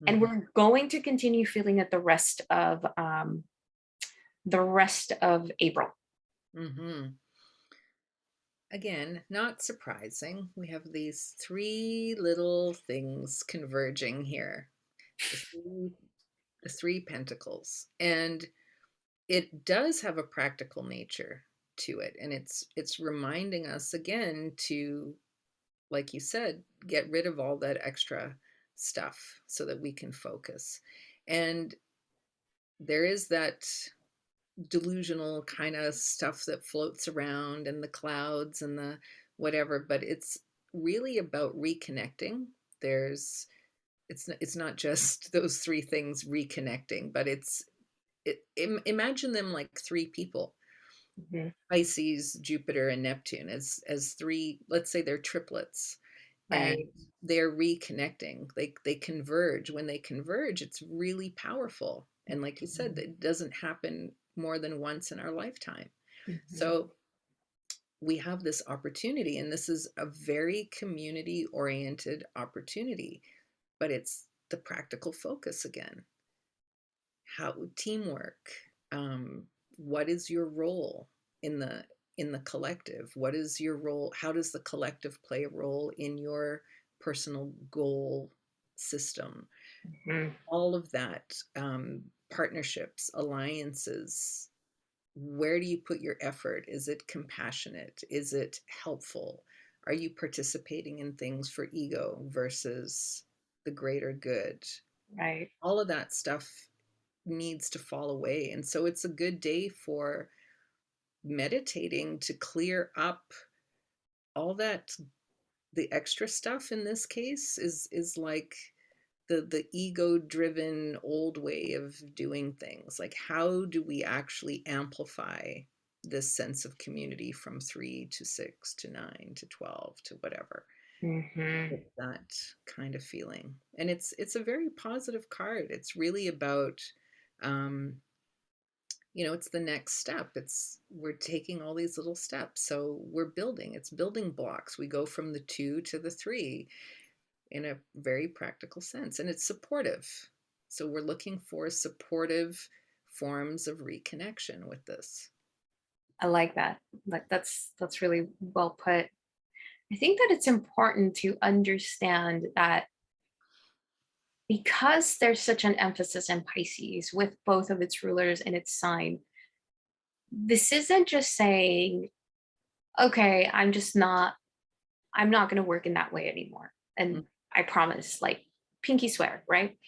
and Mhm. we're going to continue feeling it the rest of April. Mhm. Again, not surprising. We have these three little things converging here. The three, the three pentacles. And it does have a practical nature to it. And it's reminding us again to, like you said, get rid of all that extra stuff so that we can focus. And there is that delusional kind of stuff that floats around in the clouds and the whatever, but it's really about reconnecting. There's it's not just those three things reconnecting, but imagine them like three people. Mhm. Pisces, Jupiter, and Neptune as three, let's say they're triplets, and Right. they're reconnecting. They converge. When they converge, it's really powerful. And like you said, Mhm. it doesn't happen more than once in our lifetime. Mhm. So we have this opportunity, and this is a very community oriented opportunity, but it's the practical focus again. How teamwork, what is your role in the collective? What is your role? How does the collective play a role in your personal goal system? Mhm. All of that, partnerships, alliances. Where do you put your effort? Is it compassionate? Is it helpful? Are you participating in things for ego versus the greater good? Right. All of that stuff needs to fall away. And so it's a good day for meditating to clear up all that. The extra stuff in this case is like the ego driven old way of doing things. Like, how do we actually amplify this sense of community from 3 to 6 to 9 to 12 to whatever? Mhm. It's that kind of feeling, and it's a very positive card. It's really about, um, it's the next step. It's We're taking all these little steps, so we're building. It's building blocks. We go from the 2 to the 3 in a very practical sense, and it's supportive. So we're looking for supportive forms of reconnection with this. I like that. Like that's really well put. I think that it's important to understand that because there's such an emphasis in Pisces with both of its rulers and its sign, this isn't just saying, okay, I'm not going to work in that way anymore. And Mm. I promise, like pinky swear, right?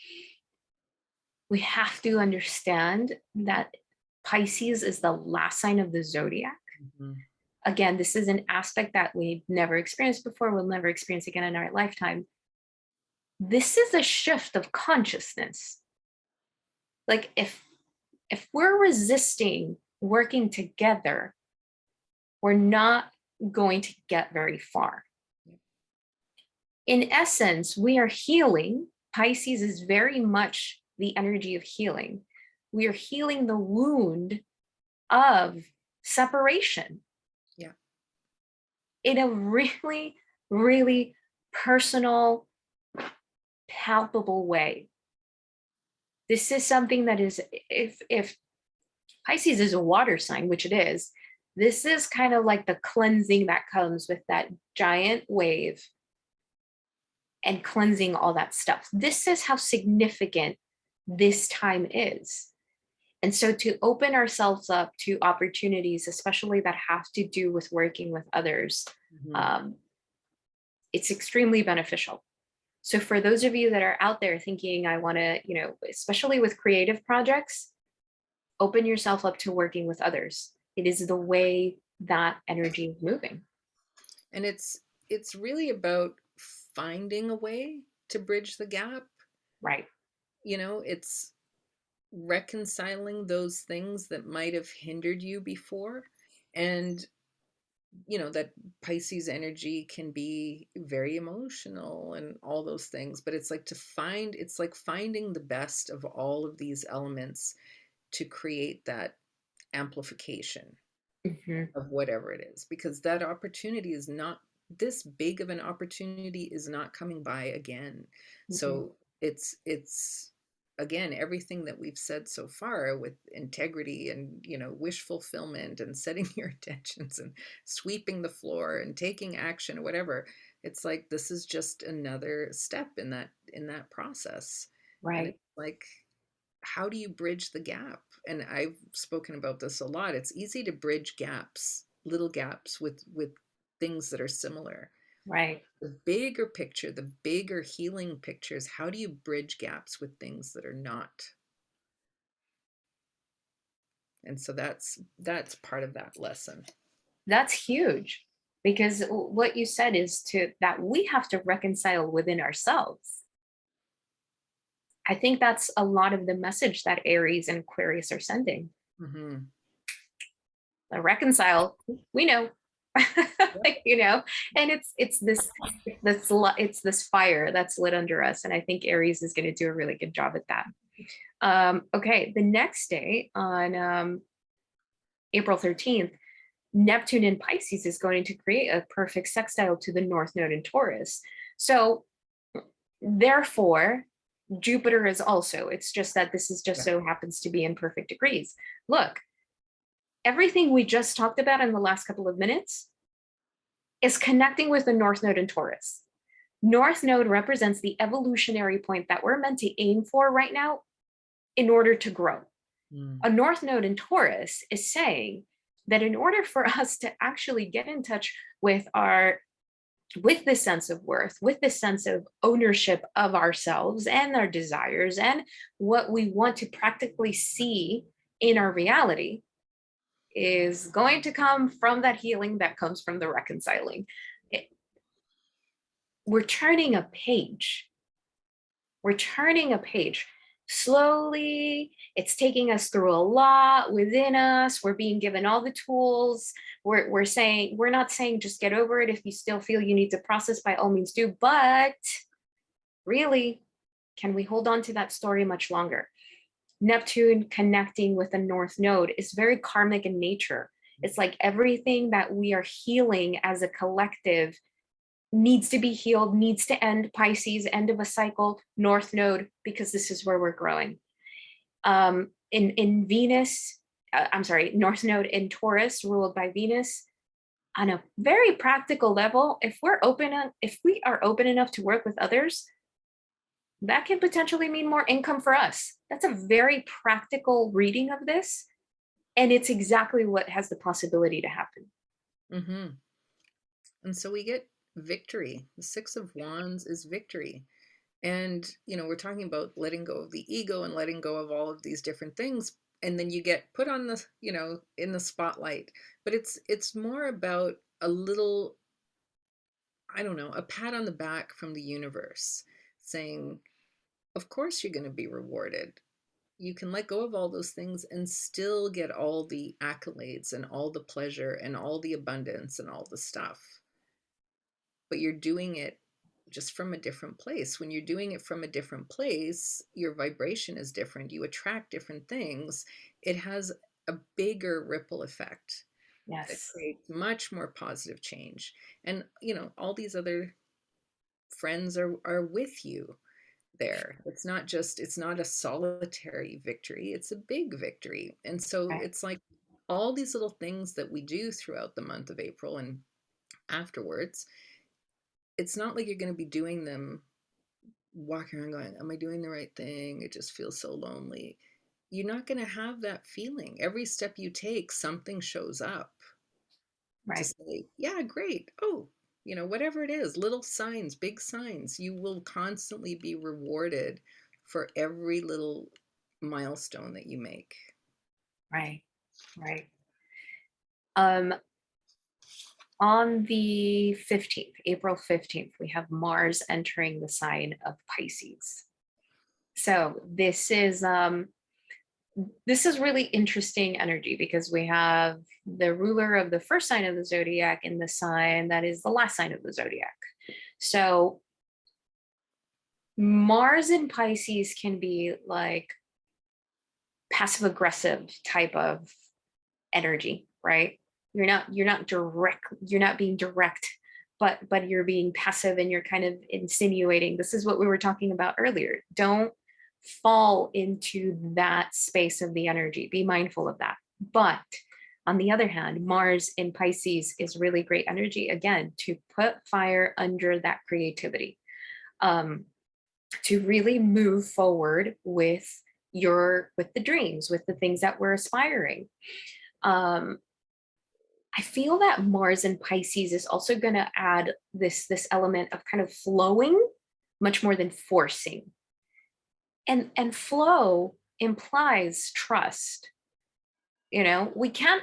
We have to understand that Pisces is the last sign of the zodiac. Mhm. Again, this is an aspect that we've never experienced before, we'll never experience again in our lifetime. This is a shift of consciousness. Like if we're resisting working together, we're not going to get very far. In essence, we are healing. Pisces is very much the energy of healing. We are healing the wound of separation Yeah. in a really, really personal, palpable way. This is something that is, if Pisces is a water sign, which it is, this is kind of like the cleansing that comes with that giant wave and cleansing all that stuff. This is how significant this time is. And so to open ourselves up to opportunities, especially that have to do with working with others, Mhm. um, it's extremely beneficial. So for those of you that are out there thinking, I want to, especially with creative projects, open yourself up to working with others. It is the way that energy is moving. And it's really about finding a way to bridge the gap. Right. It's reconciling those things that might have hindered you before. And that Pisces energy can be very emotional and all those things, but it's like finding the best of all of these elements to create that amplification Hmm. of whatever it is, because that opportunity is not this big of an opportunity is not coming by again. Mhm. So it's again, everything that we've said so far with integrity and, wish fulfillment and setting your intentions and sweeping the floor and taking action or whatever. It's like this is just another step in that process. And Right. it's like, how do you bridge the gap? And I've spoken about this a lot. It's easy to bridge gaps, little gaps with things that are similar. Right. The bigger picture, the bigger healing pictures, how do you bridge gaps with things that are not? And so that's part of that lesson. That's huge because what you said is to that we have to reconcile within ourselves. I think that's a lot of the message that Aries and Aquarius are sending. Hmm. Reconcile, we know. And it's this fire that's lit under us, and I think Aries is going to do a really good job at that. Okay, the next day on April 13th, Neptune in Pisces is going to create a perfect sextile to the North Node in Taurus. So, therefore, Jupiter is also, it's just that this is just Yeah. so happens to be in perfect degrees. Look, everything we just talked about in the last couple of minutes is connecting with the North Node in Taurus. North Node represents the evolutionary point that we're meant to aim for right now in order to grow. Mm. A North Node in Taurus is saying that in order for us to actually get in touch with this sense of worth, with this sense of ownership of ourselves and our desires and what we want to practically see in our reality, is going to come from that healing that comes from the reconciling. It, we're turning a page. We're turning a page slowly. It's taking us through a lot within us. We're being given all the tools. We're not saying just get over it. If you still feel you need to process, by all means do. But really, can we hold on to that story much longer? Neptune connecting with the North Node is very karmic in nature. It's like everything that we are healing as a collective needs to be healed, needs to end. Pisces, end of a cycle, North Node, because this is where we're growing. In Venus, I'm sorry, North Node in Taurus, ruled by Venus. On a very practical level, if we are open enough to work with others, that can potentially mean more income for us. That's a very practical reading of this, and it's exactly what has the possibility to happen. Hmm. And so we get victory. The Six of Wands is victory. And, we're talking about letting go of the ego and letting go of all of these different things. And then you get put on the, in the spotlight. But it's more about a little, I don't know, a pat on the back from the universe saying, of course you're going to be rewarded. You can let go of all those things and still get all the accolades and all the pleasure and all the abundance and all the stuff. But you're doing it just from a different place. When you're doing it from a different place, your vibration is different. You attract different things. It has a bigger ripple effect that Yes. creates much more positive change. And, all these other friends are with you there. It's not a solitary victory, it's a big victory. And so Right. it's like all these little things that we do throughout the month of April and afterwards, it's not like you're going to be doing them walking around going, am I doing the right thing? It just feels so lonely. You're not going to have that feeling. Every step you take, something shows up to Right. say, yeah, great. Oh, whatever it is, little signs, big signs, you will constantly be rewarded for every little milestone that you make. Right. Right. Um, on the 15th, April 15th, we have Mars entering the sign of Pisces. So this is really interesting energy because we have the ruler of the first sign of the zodiac in the sign that is the last sign of the zodiac. So Mars in Pisces can be like passive aggressive type of energy, right? You're not being direct but you're being passive and you're kind of insinuating. This is what we were talking about earlier. Don't fall into that space of the energy. Be mindful of that. But on the other hand, Mars in Pisces is really great energy, again, to put fire under that creativity, to really move forward with the dreams, with the things that we're aspiring. I feel that Mars in Pisces is also going to add this element of kind of flowing much more than forcing. And flow implies trust. You know, we can't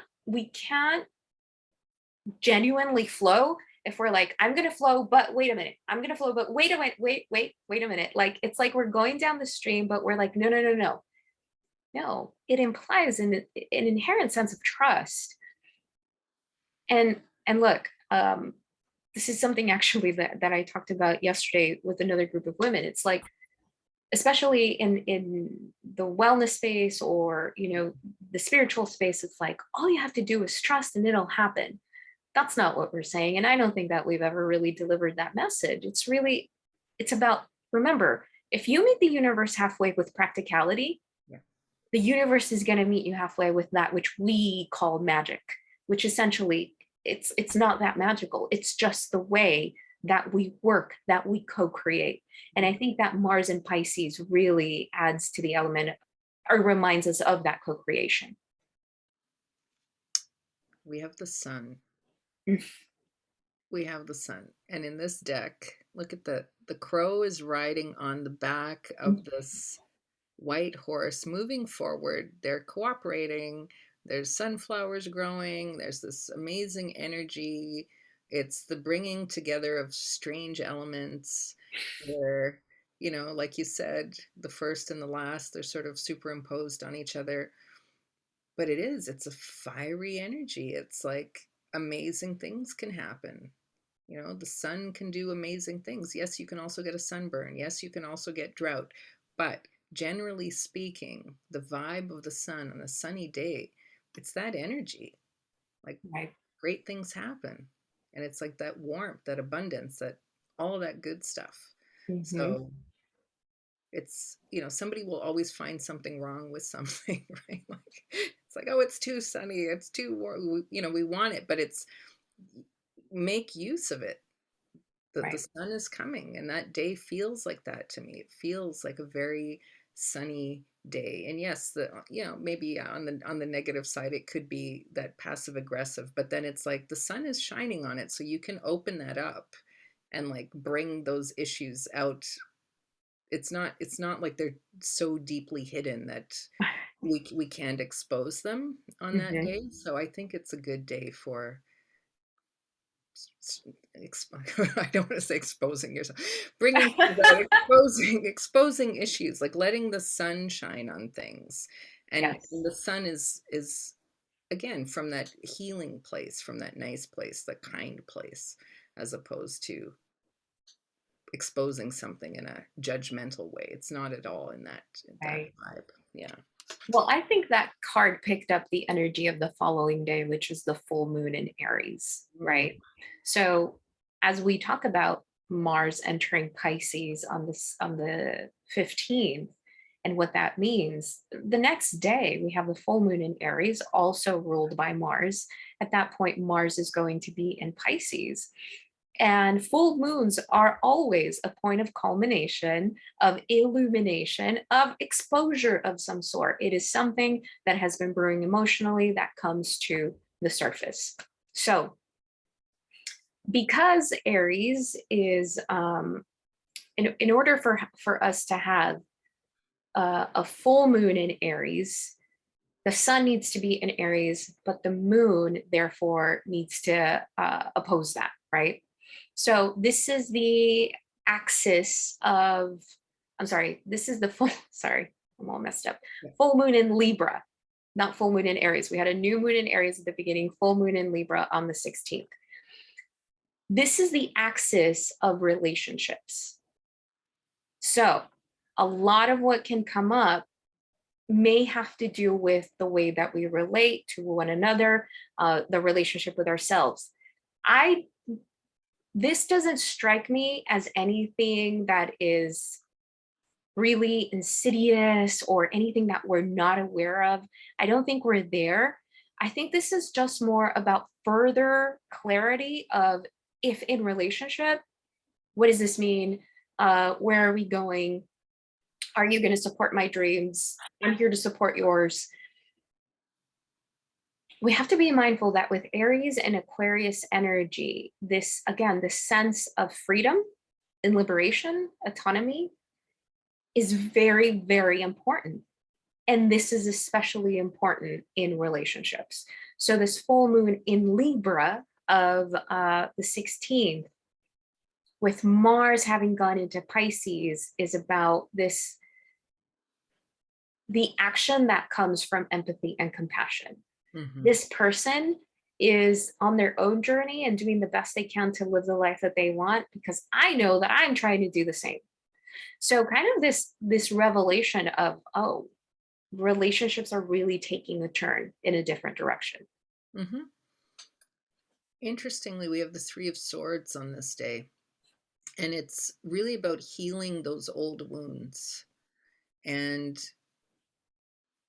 genuinely flow if we're like, I'm going to flow, but wait a minute. I'm going to flow, but wait a minute. Wait a minute. Like, it's like we're going down the stream, but we're like, no. No, it implies an inherent sense of trust. And look, this is something actually that I talked about yesterday with another group of women. It's like, especially in the wellness space, or, you know, the spiritual space, it's like, all you have to do is trust and it'll happen. That's not what we're saying. And I don't think that we've ever really delivered that message. It's about, remember, if you meet the universe halfway with practicality, Yeah. the universe is going to meet you halfway with that which we call magic, which essentially it's not that magical. It's just the way that we work, that we co-create. And I think that Mars in Pisces really adds to the element, or reminds us of that co-creation. We have the sun. Mm. We have the sun. And in this deck, look at the crow is riding on the back of this white horse moving forward. They're cooperating. There's sunflowers growing. There's this amazing energy. It's the bringing together of strange elements where, you know, like you said, the first and the last, they're sort of superimposed on each other. But it's a fiery energy. It's like amazing things can happen. You know, the sun can do amazing things. Yes, you can also get a sunburn. Yes, you can also get drought. But generally speaking, the vibe of the sun on a sunny day, it's that energy. Like, Right. great things happen. And it's like that warmth, that abundance, that all that good stuff. Mm-hmm. So it's, you know, somebody will always find something wrong with something, right? Like, it's like, oh, it's too sunny, it's too warm. You know, we want it, but it's, make use of it. The Right. sun is coming, and that day feels like that to me. It feels like a very sunny day. And yes, the, you know, maybe on the negative side it could be that passive aggressive, but then it's like the sun is shining on it, so you can open that up and like bring those issues out. It's not like they're so deeply hidden that we can't expose them on that Mm-hmm. day. So I think it's a good day for I don't want to say exposing yourself, bringing things out, exposing issues, like letting the sun shine on things. And Yes. the sun is again from that healing place, from that nice place, the kind place, as opposed to exposing something in a judgmental way. It's not at all in that Right. vibe. Yeah. Well, I think that card picked up the energy of the following day, which is the full moon in Aries, Mm. right? So as we talk about Mars entering Pisces on the 15th, and what that means, the next day we have the full moon in Aries, also ruled by Mars. At that point, Mars is going to be in Pisces. And full moons are always a point of culmination, of illumination, of exposure of some sort. It is something that has been brewing emotionally that comes to the surface. So, because Aries is, in order for us to have a full moon in Aries, the sun needs to be in Aries, but the moon, therefore, needs to oppose that, right? So this is the axis of, I'm sorry, this is the full, sorry, I'm all messed up. Yeah. Full moon in Libra, not full moon in Aries. We had a new moon in Aries at the beginning, full moon in Libra on the 16th. This is the axis of relationships. So a lot of what can come up may have to do with the way that we relate to one another, the relationship with ourselves. I this doesn't strike me as anything that is really insidious or anything that we're not aware of. I don't think we're there. I think this is just more about further clarity of, if in relationship, what does this mean? Where are we going? Are you going to support my dreams? I'm here to support yours. We have to be mindful that with Aries and Aquarius energy, this, again, this sense of freedom and liberation, autonomy, is very, very important. And this is especially important in relationships. So this full moon in Libra of the 16th, with Mars having gone into Pisces, is about this, the action that comes from empathy and compassion. Mhm. This person is on their own journey and doing the best they can to live the life that they want, because I know that I'm trying to do the same. So kind of this revelation of, oh, relationships are really taking a turn in a different direction. Mhm. Interestingly, we have the Three of Swords on this day, and it's really about healing those old wounds. And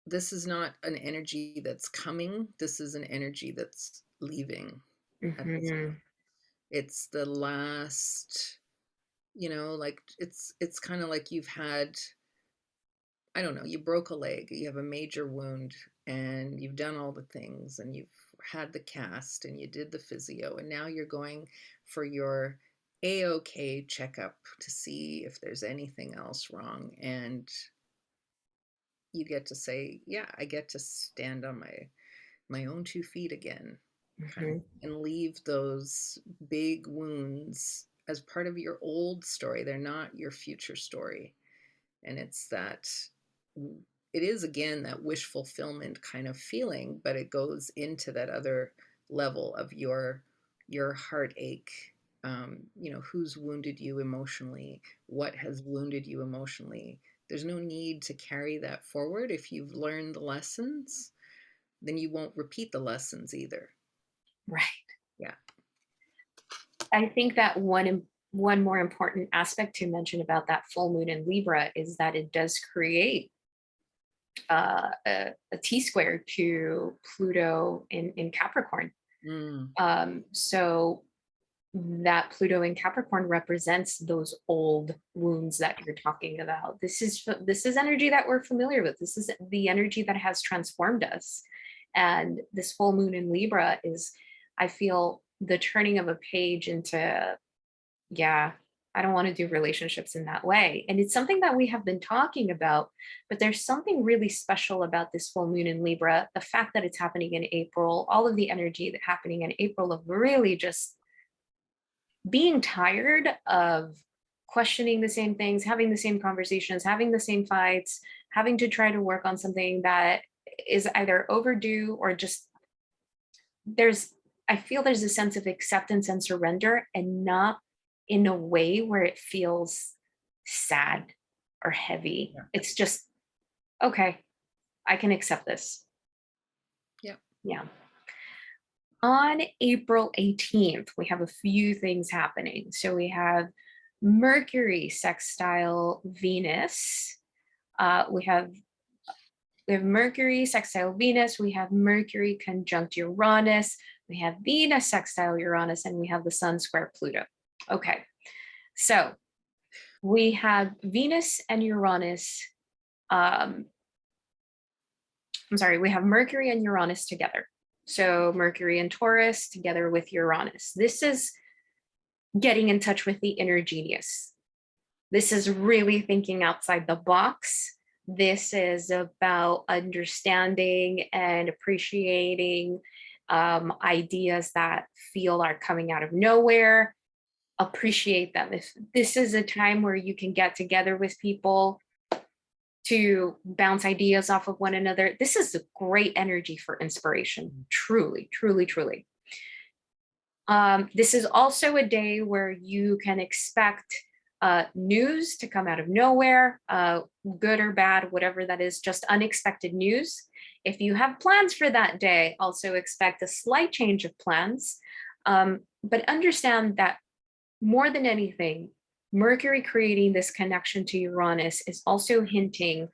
this is not an energy that's coming, this is an energy that's leaving at this Hmm. point. It's the last, like it's kind of like you've had, I don't know, you broke a leg, you have a major wound, and you've done all the things, and you've had the cast, and you did the physio, and now you're going for your A-OK checkup to see if there's anything else wrong. And you get to say, yeah, I get to stand on my own 2 feet again, kind of, Hmm. and leave those big wounds as part of your old story. They're not your future story. And it's that, it is again that wish fulfillment kind of feeling, but it goes into that other level of your heartache. Who's wounded you emotionally, what has wounded you emotionally. There's no need to carry that forward. If you've learned the lessons, then you won't repeat the lessons either. Right. Yeah. I think that one more important aspect to mention about that full moon in Libra is that it does create a T square to Pluto in Capricorn. Mm. So that Pluto in Capricorn represents those old wounds that you're talking about. This is energy that we're familiar with. This is the energy that has transformed us. And this full moon in Libra is, I feel, the turning of a page into, yeah, I don't want to do relationships in that way. And it's something that we have been talking about, but there's something really special about this full moon in Libra. The fact that it's happening in April, all of the energy that happening in April of really just being tired of questioning the same things, having the same conversations, having the same fights, having to try to work on something that is either overdue or just, I feel there's a sense of acceptance and surrender, and not in a way where it feels sad or heavy. Yeah. It's just, okay, I can accept this. Yeah. Yeah. On April 18th, we have a few things happening. So we have Mercury sextile Venus. We have Mercury sextile Venus. We have Mercury conjunct Uranus. We have Venus sextile Uranus, and we have the Sun square Pluto. Okay, so we have Venus and Uranus. We have Mercury and Uranus together. So Mercury and Taurus together with Uranus. This is getting in touch with the inner genius. This is really thinking outside the box. This is about understanding and appreciating ideas that feel are coming out of nowhere. Appreciate them. If this is a time where you can get together with people to bounce ideas off of one another, this is a great energy for inspiration. Truly, truly, truly. This is also a day where you can expect news to come out of nowhere, good or bad, whatever that is, just unexpected news. If you have plans for that day, also expect a slight change of plans. But understand that more than anything, Mercury creating this connection to Uranus is also hinting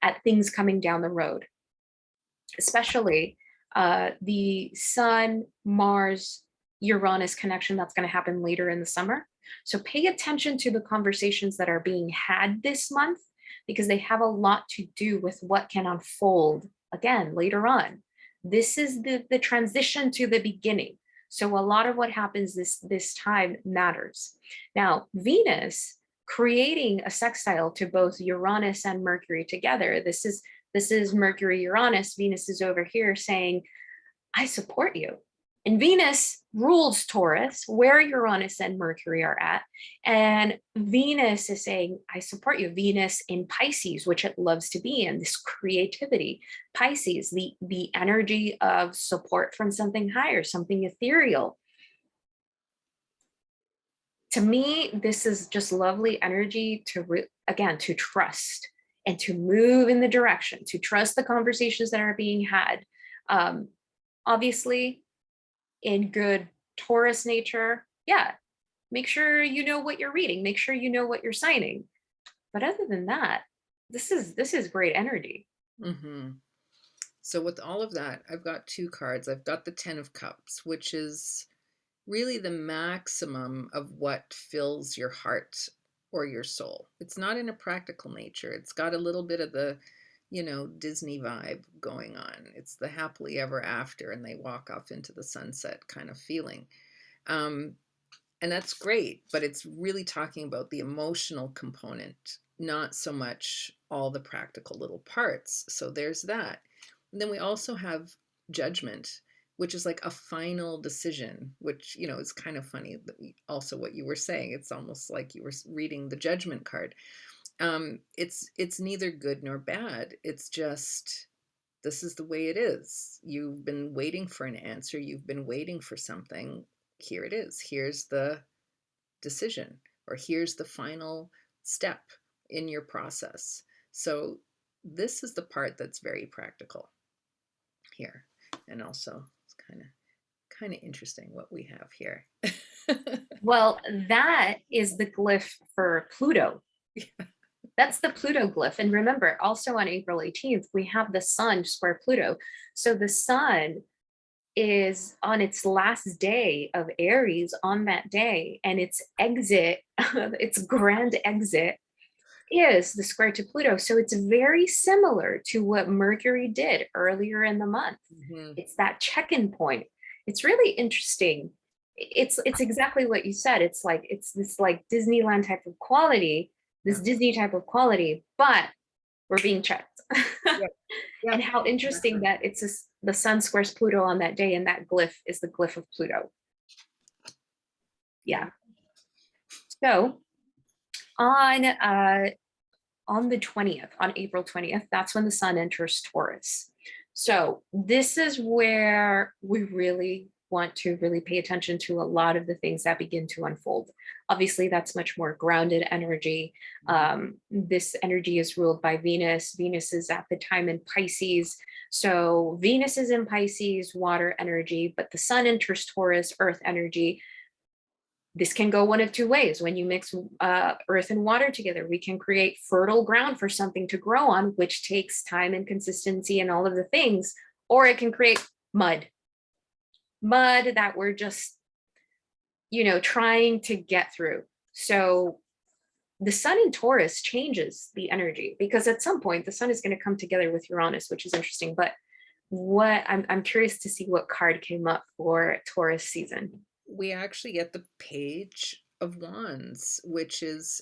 at things coming down the road, especially the Sun, Mars, Uranus connection that's going to happen later in the summer. So pay attention to the conversations that are being had this month because they have a lot to do with what can unfold again later on. This is the transition to the beginning. So a lot of what happens this time matters. Now, Venus creating a sextile to both Uranus and Mercury together. This is Mercury Uranus. Venus is over here saying, I support you. And Venus rules Taurus, where Uranus and Mercury are at. And Venus is saying, I support you. Venus in Pisces, which it loves to be in, this creativity. Pisces, the energy of support from something higher, something ethereal. To me, this is just lovely energy again, to trust and to move in the direction, to trust the conversations that are being had. Obviously, in good Taurus nature, yeah, make sure you know what you're reading, make sure you know what you're signing. But other than that, this is great energy. Mm-hmm. So with all of that, I've got two cards. I've got the Ten of Cups, which is really the maximum of what fills your heart or your soul. It's not in a practical nature. It's got a little bit of the, Disney vibe going on. It's the happily ever after and they walk off into the sunset kind of feeling. Um, and that's great, but it's really talking about the emotional component, not so much all the practical little parts. So there's that. And then we also have judgment, which is like a final decision, which, is kind of funny. Also, what you were saying, it's almost like you were reading the judgment card. It's neither good nor bad. It's just, this is the way it is. You've been waiting for an answer. You've been waiting for something. Here it is. Here's the decision, or here's the final step in your process. So this is the part that's very practical here. And also it's kind of interesting what we have here. Well, that is the glyph for Pluto. Yeah. That's the Pluto glyph. And remember, also on April 18th, we have the sun square Pluto. So the sun is on its last day of Aries on that day, and its exit, its grand exit is the square to Pluto. So it's very similar to what Mercury did earlier in the month. Mm-hmm. It's that check-in point. It's really interesting. It's exactly what you said. It's this like Disneyland type of quality, this Yeah. Disney type of quality, but we're being checked. Yeah. Yeah. And how interesting Exactly. that the sun squares Pluto on that day, and that glyph is the glyph of Pluto. Yeah. So on the 20th, on April 20th, that's when the sun enters Taurus. So this is where we really want to really pay attention to a lot of the things that begin to unfold. Obviously, that's much more grounded energy. This energy is ruled by Venus. Venus is at the time in Pisces. So Venus is in Pisces, water energy, but the sun enters Taurus, earth energy. This can go one of two ways. When you mix earth and water together, we can create fertile ground for something to grow on, which takes time and consistency and all of the things, or it can create mud that we're just, trying to get through. So the sun in Taurus changes the energy because at some point the sun is going to come together with Uranus, which is interesting. But what I'm curious to see what card came up for Taurus season. We actually get the Page of Wands, which is,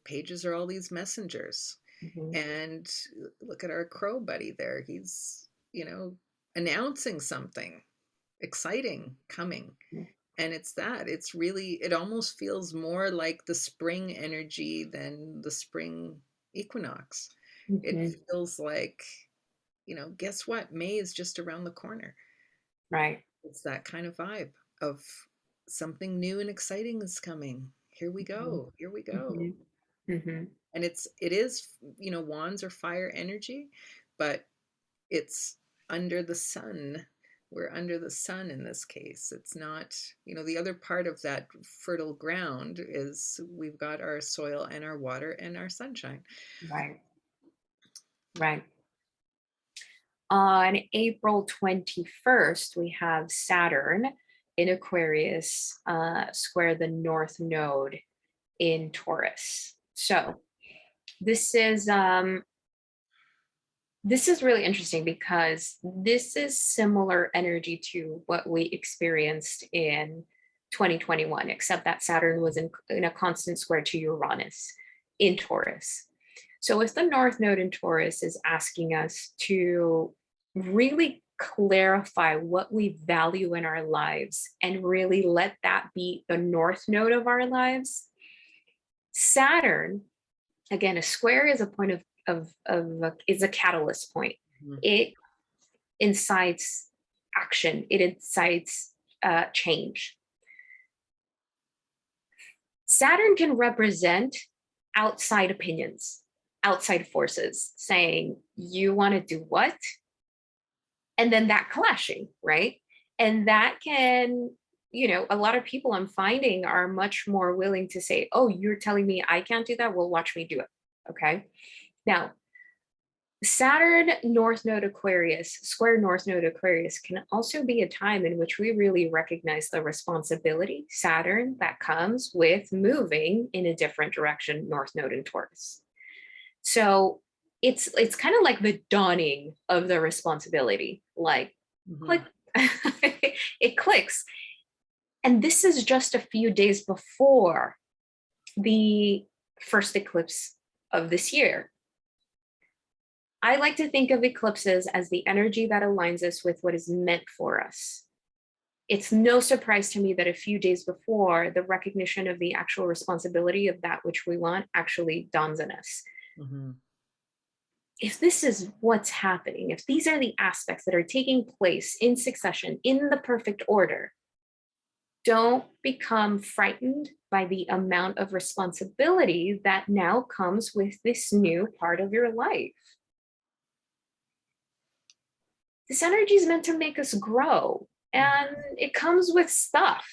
pages are all these messengers. Mhm. And look at our crow buddy there. He's, announcing something exciting coming. And it's really, it almost feels more like the spring energy than the spring equinox. It Mhm. feels like, guess what? May is just around the corner. Right. It's that kind of vibe of something new and exciting is coming. Here we Mhm. go. Here we go. Mhm. Mhm. And it is, wands are fire energy, but it's under the sun. we're under the sun in this case. It's not, the other part of that fertile ground is we've got our soil and our water and our sunshine. Right. Right. On April 21st, we have Saturn in Aquarius square the North Node in Taurus. So this is really interesting because this is similar energy to what we experienced in 2021, except that Saturn was in a constant square to Uranus in Taurus. So if the North Node in Taurus is asking us to really clarify what we value in our lives and really let that be the North Node of our lives, Saturn, again, a square is a point is a catalyst point. Mhm. It incites action. It incites change. Saturn can represent outside opinions, outside forces saying, you want to do what? And then that clashing, right? And that can, a lot of people I'm finding are much more willing to say, oh, you're telling me I can't do that? Well, watch me do it. Okay. Now, Saturn North Node Aquarius, square North Node Aquarius can also be a time in which we really recognize the responsibility, Saturn, that comes with moving in a different direction, North Node in Taurus. So it's kind of like the dawning of the responsibility, like click, it clicks. And this is just a few days before the first eclipse of this year. I like to think of eclipses as the energy that aligns us with what is meant for us. It's no surprise to me that a few days before, the recognition of the actual responsibility of that which we want actually dawns on us. Mm-hmm. If this is what's happening, if these are the aspects that are taking place in succession, in the perfect order, don't become frightened by the amount of responsibility that now comes with this new part of your life. This energy is meant to make us grow, and it comes with stuff.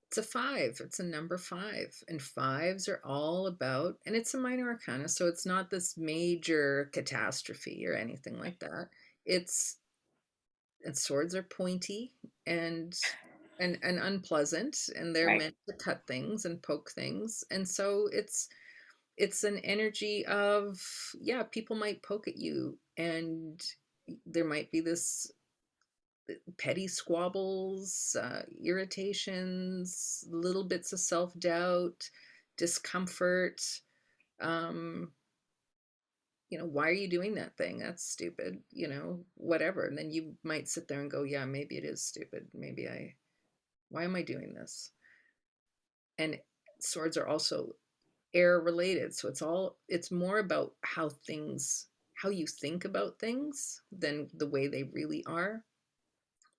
It's a 5. It's a number 5. And 5s are all about, and it's a minor arcana, so it's not this major catastrophe or anything like that. And swords are pointy and unpleasant, and they're Right. meant to cut things and poke things. And so it's an energy of, yeah, people might poke at you, and there might be this petty squabbles, irritations, little bits of self-doubt, discomfort. um why are you doing that thing? That's stupid, whatever. And then you might sit there and go, yeah, maybe it is stupid. Why am I doing this? And swords are also air related, so it's more about how you think about things than the way they really are.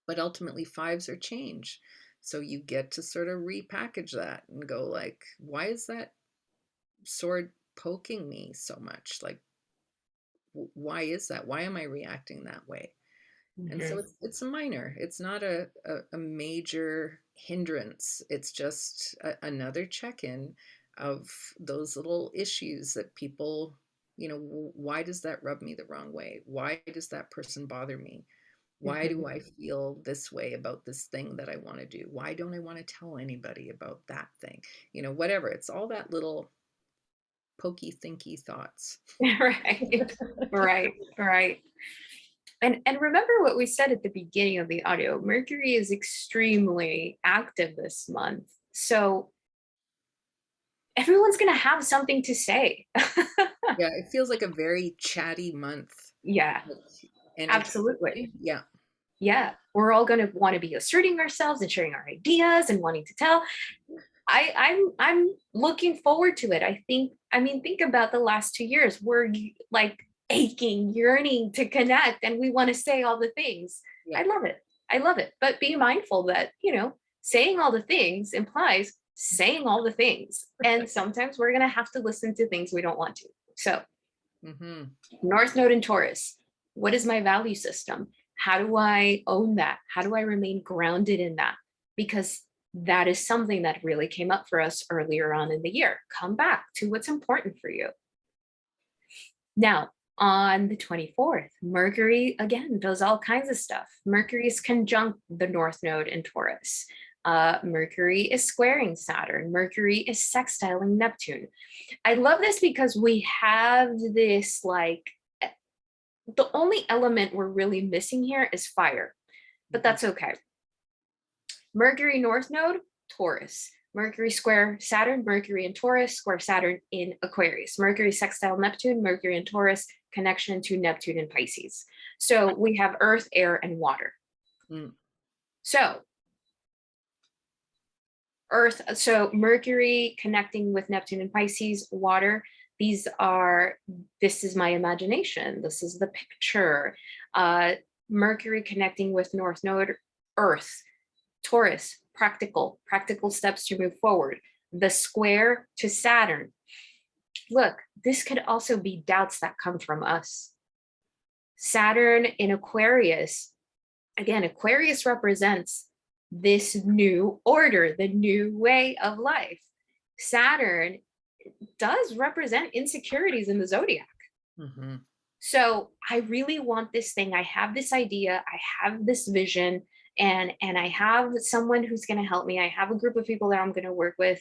But ultimately, 5s are change, so you get to sort of repackage that and go like, why is that sword poking me so much? Like, why is that? Why am I reacting that way? And so it's a minor. It's not a major hindrance. It's just another check-in of those little issues that people, why does that rub me the wrong way? Why does that person bother me? Why do I feel this way about this thing that I want to do? Why don't I want to tell anybody about that thing? Whatever. It's all that little pokey, thinky thoughts. Right. Right. And remember what we said at the beginning of the audio. Mercury is extremely active this month. So everyone's going to have something to say. Yeah, it feels like a very chatty month. Yeah, absolutely. Yeah. Yeah, we're all going to want to be asserting ourselves and sharing our ideas and wanting to tell. I'm looking forward to it. Think about the last 2 years. We're like aching, yearning to connect, and we want to say all the things. Yeah. I love it. But be mindful that, saying all the things implies saying all the things. And sometimes we're going to have to listen to things we don't want to. So North Node in Taurus. What is my value system? How do I own that? How do I remain grounded in that? Because that is something that really came up for us earlier on in the year. Come back to what's important for you. Now, on the 24th, Mercury again does all kinds of stuff. Mercury is conjunct the North Node in Taurus. Mercury is squaring Saturn. Mercury is sextiling Neptune. I love this because we have this like, the only element we're really missing here is fire, but that's okay. Mercury North Node, Taurus. Mercury square Saturn, Mercury in Taurus, square Saturn in Aquarius. Mercury sextile Neptune, Mercury in Taurus, connection to Neptune in Pisces. So we have earth, air, and water. So earth, so Mercury connecting with Neptune and Pisces, water. This is my imagination. This is the picture. Mercury connecting with North Node, earth. Taurus, practical steps to move forward. The square to Saturn. Look, this could also be doubts that come from us. Saturn in Aquarius. Again, Aquarius represents this new order, the new way of life. Saturn does represent insecurities in the zodiac. So I really want this thing. I have this idea. I have this vision. And I have someone who's going to help me. I have a group of people that I'm going to work with.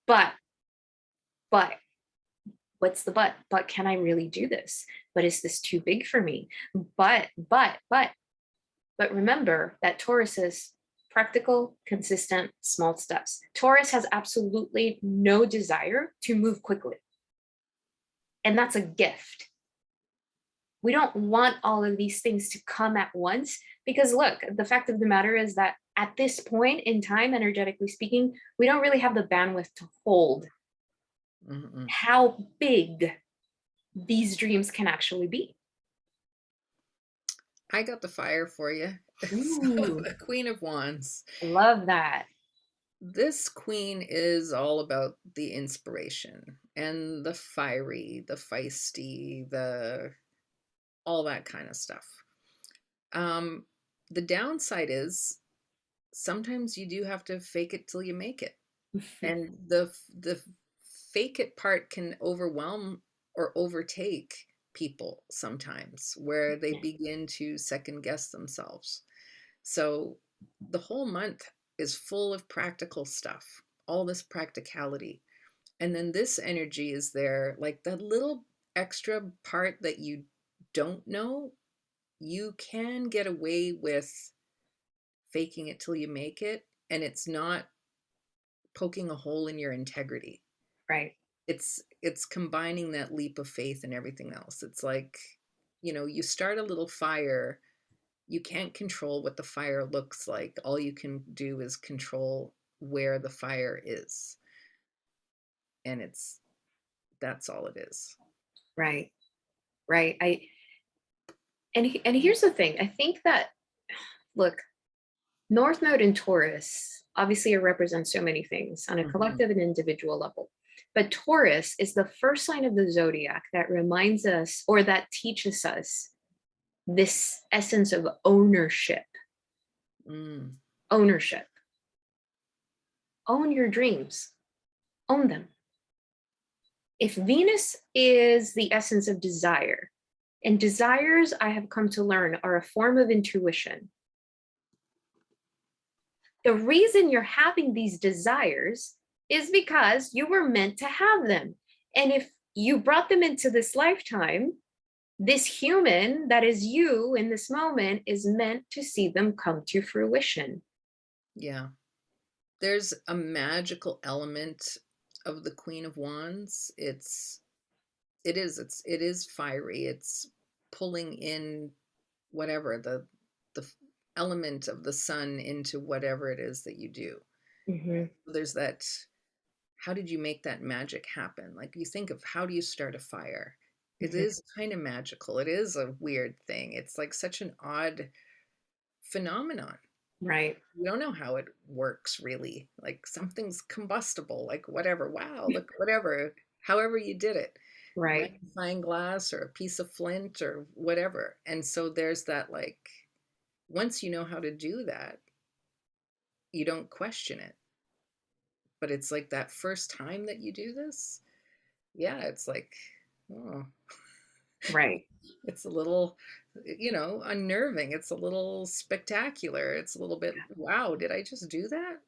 But what's the but? But can I really do this? But is this too big for me? But remember that Taurus is practical, consistent, small steps. Taurus has absolutely no desire to move quickly. And that's a gift. We don't want all of these things to come at once, because look, the fact of the matter is that at this point in time, energetically speaking, we don't really have the bandwidth to hold how big these dreams can actually be. I got the fire for you. So, the Queen of Wands. Love that. This queen is all about the inspiration and the fiery, the feisty, all that kind of stuff. The downside is sometimes you do have to fake it till you make it. And the fake it part can overwhelm or overtake people sometimes, where they begin to second guess themselves. So the whole month is full of practical stuff, all this practicality. And then this energy is there, like that little extra part that you don't know. You can get away with faking it till you make it, and it's not poking a hole in your integrity. Right. It's combining that leap of faith and everything else. It's like, you start a little fire. You can't control what the fire looks like. All you can do is control where the fire is. And that's all it is. Right. And here's the thing. I think that, look, North Node in Taurus, obviously it represents so many things on a collective and individual level. But Taurus is the first sign of the zodiac that reminds us, or that teaches us, this essence of ownership. Ownership. Own your dreams. Own them. If Venus is the essence of desire, and desires, I have come to learn, are a form of intuition. The reason you're having these desires is because you were meant to have them. And if you brought them into this lifetime, this human that is you in this moment is meant to see them come to fruition. Yeah. There's a magical element of the Queen of Wands. It is fiery. It's pulling in whatever the element of the sun into whatever it is that you do. There's that, how did you make that magic happen? Like, you think of, how do you start a fire? It is kind of magical. It is a weird thing. It's like such an odd phenomenon. Right. We don't know how it works, really. Like, something's combustible, like whatever. Wow, look, whatever, however you did it. Right. magnifying glass or a piece of flint or whatever. And so there's that, like, once you know how to do that, you don't question it. But it's like that first time that you do this, yeah, it's like, oh, Right. it's a little, unnerving. It's a little spectacular. It's a little bit, wow, did I just do that?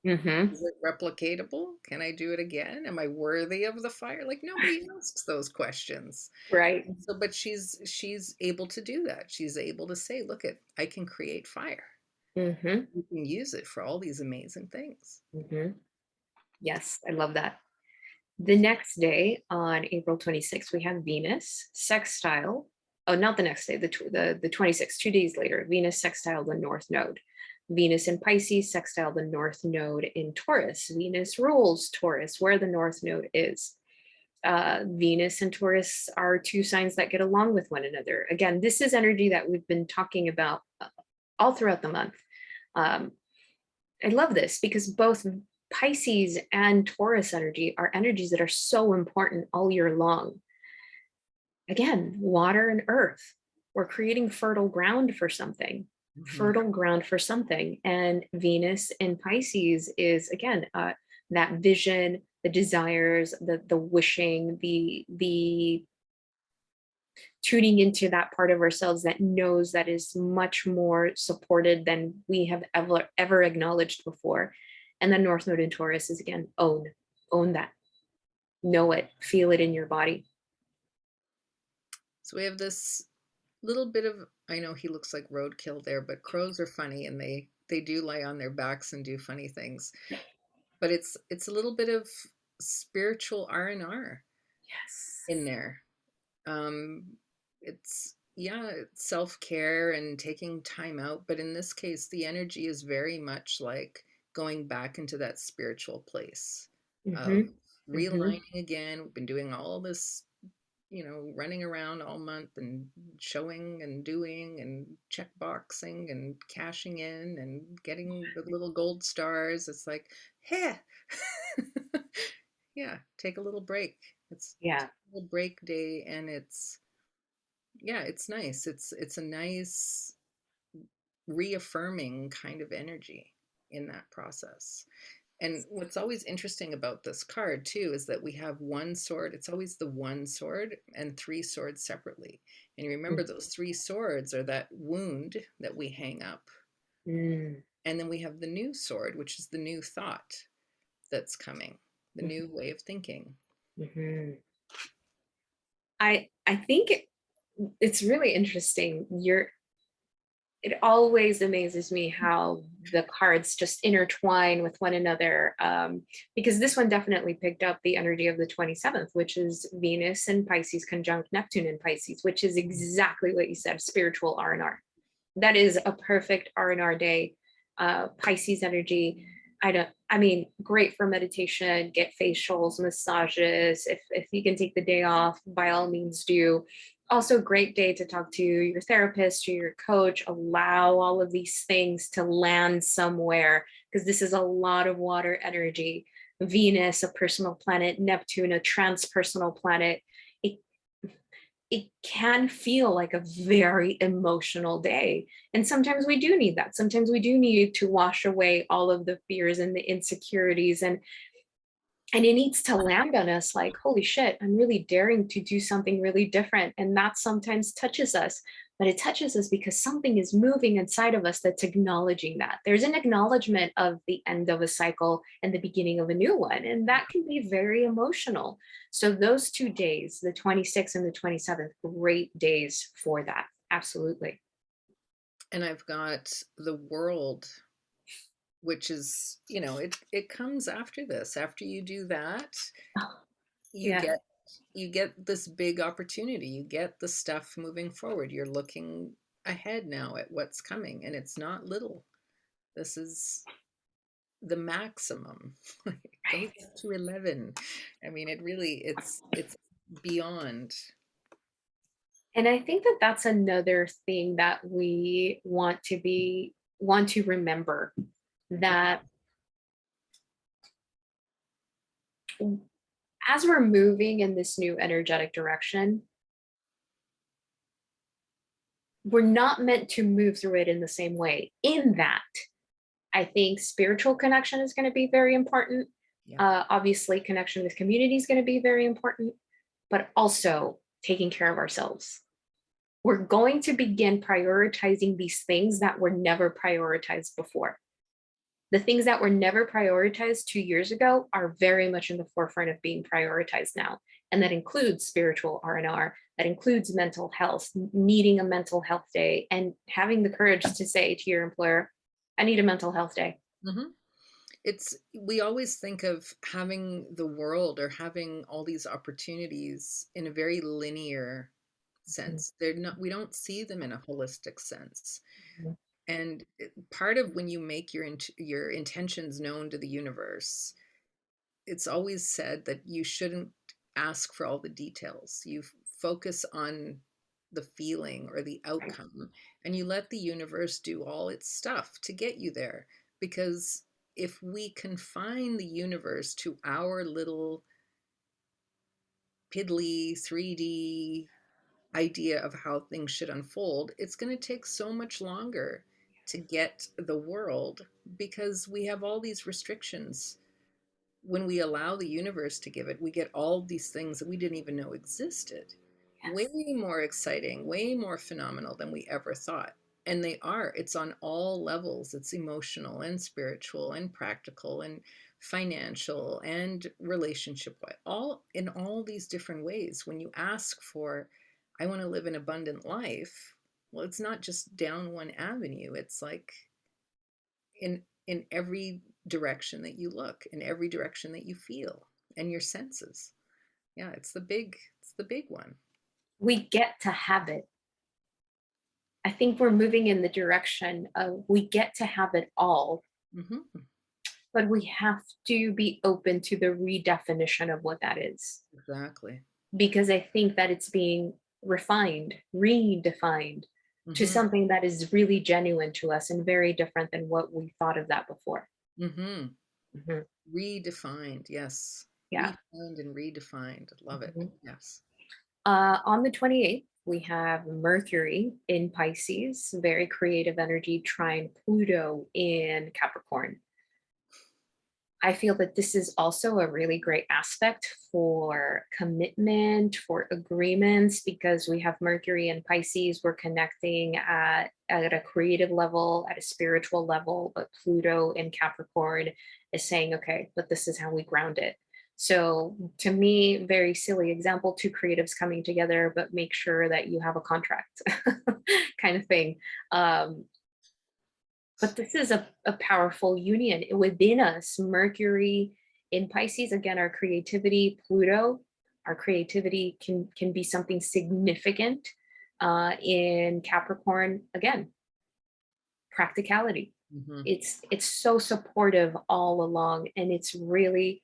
Mm-hmm. Is it replicatable? Can I do it again? Am I worthy of the fire? Like, nobody asks those questions. Right. And so, but she's able to do that. She's able to say, look, I can create fire. Mm-hmm. You can use it for all these amazing things. Mm-hmm. Yes, I love that. The next day, on April 26th, we have Venus sextile. Oh, not the next day, the 26th, 2 days later, Venus sextile the North Node. Venus in Pisces sextile the North Node in Taurus. Venus rules Taurus, where the North Node is. Venus and Taurus are two signs that get along with one another. Again, this is energy that we've been talking about all throughout the month. Um, I love this because both Pisces and Taurus energy are energies that are so important all year long. Again, water and earth. We're creating fertile ground for something, Mhm. fertile ground for something. And Venus in Pisces is, again, that vision, the desires, the wishing, the tuning into that part of ourselves that knows that is much more supported than we have ever acknowledged before. And then North Node in Taurus is, again, own that, know it, feel it in your body. So we have this little bit of, I know he looks like roadkill there, but crows are funny and they do lie on their backs and do funny things. But it's a little bit of spiritual R&R Yes. in there. Um, it's, yeah, it's self-care and taking time out, but in this case, the energy is very much like going back into that spiritual place of Mm-hmm. Mm-hmm. realigning again. We've been doing all this, running around all month and showing and doing and check boxing and cashing in and getting the little gold stars. It's like, hey, yeah, take a little break. It's Yeah. a little break day, and yeah, it's nice. It's a nice reaffirming kind of energy in that process. And what's always interesting about this card too is that we have one sword. It's always the one sword and three swords separately. And you remember those three swords are that wound that we hang up. Mm-hmm. And then we have the new sword, which is the new thought that's coming, the new way of thinking. Mm-hmm. I think it's really interesting. It always amazes me how the cards just intertwine with one another, because this one definitely picked up the energy of the 27th, which is Venus and Pisces conjunct Neptune in Pisces, which is exactly what you said, spiritual R&R. That is a perfect R&R day. Pisces energy, I mean, great for meditation, get facials, massages. If you can take the day off, by all means do. Also, great day to talk to your therapist or your coach. Allow all of these things to land somewhere because this is a lot of water energy. Venus, a personal planet, Neptune, a transpersonal planet. It it can feel like a very emotional day. And sometimes we do need that. Sometimes we do need to wash away all of the fears and the insecurities, and it needs to land on us like, holy shit, I'm really daring to do something really different. And that sometimes touches us, but it touches us because something is moving inside of us that's acknowledging that. There's an acknowledgement of the end of a cycle and the beginning of a new one. And that can be very emotional. So those 2 days, the 26th and the 27th, great days for that. Absolutely. And I've got the world, which is, it comes after this. After you do that, Oh, you yeah. get you get this big opportunity. You get the stuff moving forward. You're looking ahead now at what's coming, and it's not little. This is the maximum. It goes Right. up to 11. I mean, it's beyond. And I think that that's another thing that we want to remember, that as we're moving in this new energetic direction, we're not meant to move through it in the same way. In that, I think spiritual connection is going to be very important. Yeah. Obviously, connection with community is going to be very important, but also taking care of ourselves. We're going to begin prioritizing these things that were never prioritized before. The things that were never prioritized 2 years ago are very much in the forefront of being prioritized now. And that includes spiritual R&R, that includes mental health, needing a mental health day, and having the courage to say to your employer, I need a mental health day. Hmm. We always think of having the world or having all these opportunities in a very linear Mhm, sense. They're not, we don't see them in a holistic sense. mhm, And part of when you make your intentions known to the universe, it's always said that you shouldn't ask for all the details. You focus on the feeling or the right. outcome, and you let the universe do all its stuff to get you there. Because if we confine the universe to our little piddly 3D idea of how things should unfold, it's going to take so much longer to get the world because we have all these restrictions. When we allow the universe to give it, we get all these things that we didn't even know existed. Way Yes. more exciting, way more phenomenal than we ever thought. And they are. It's on all levels. It's emotional and spiritual and practical and financial and relationship, all in all these different ways. When you ask for, I want to live an abundant life, well, it's not just down one avenue. It's like in every direction that you look, in every direction that you feel, and your senses. Yeah, it's the big one. We get to have it. I think we're moving in the direction of we get to have it all, Hmm. but we have to be open to the redefinition of what that is. Exactly. Because I think that it's being refined, redefined to Hmm. something that is really genuine to us and very different than what we thought of that before. Hmm. Mhm. Redefined, yes. Yeah. Refined and redefined. Love it. Mhm. Yes. On the 28th, we have Mercury in Pisces, very creative energy, trine Pluto in Capricorn. I feel that this is also a really great aspect for commitment, for agreements, because we have Mercury and Pisces. We're connecting at a creative level, at a spiritual level, but Pluto in Capricorn is saying, okay, but this is how we ground it. So, to me, very silly example, two creatives coming together, but make sure that you have a contract kind of thing. Um, but this is a powerful union within us. Mercury in Pisces, again, our creativity, Pluto, our creativity can be something significant. In Capricorn, again, practicality. Hmm. It's so supportive all along, and it's really.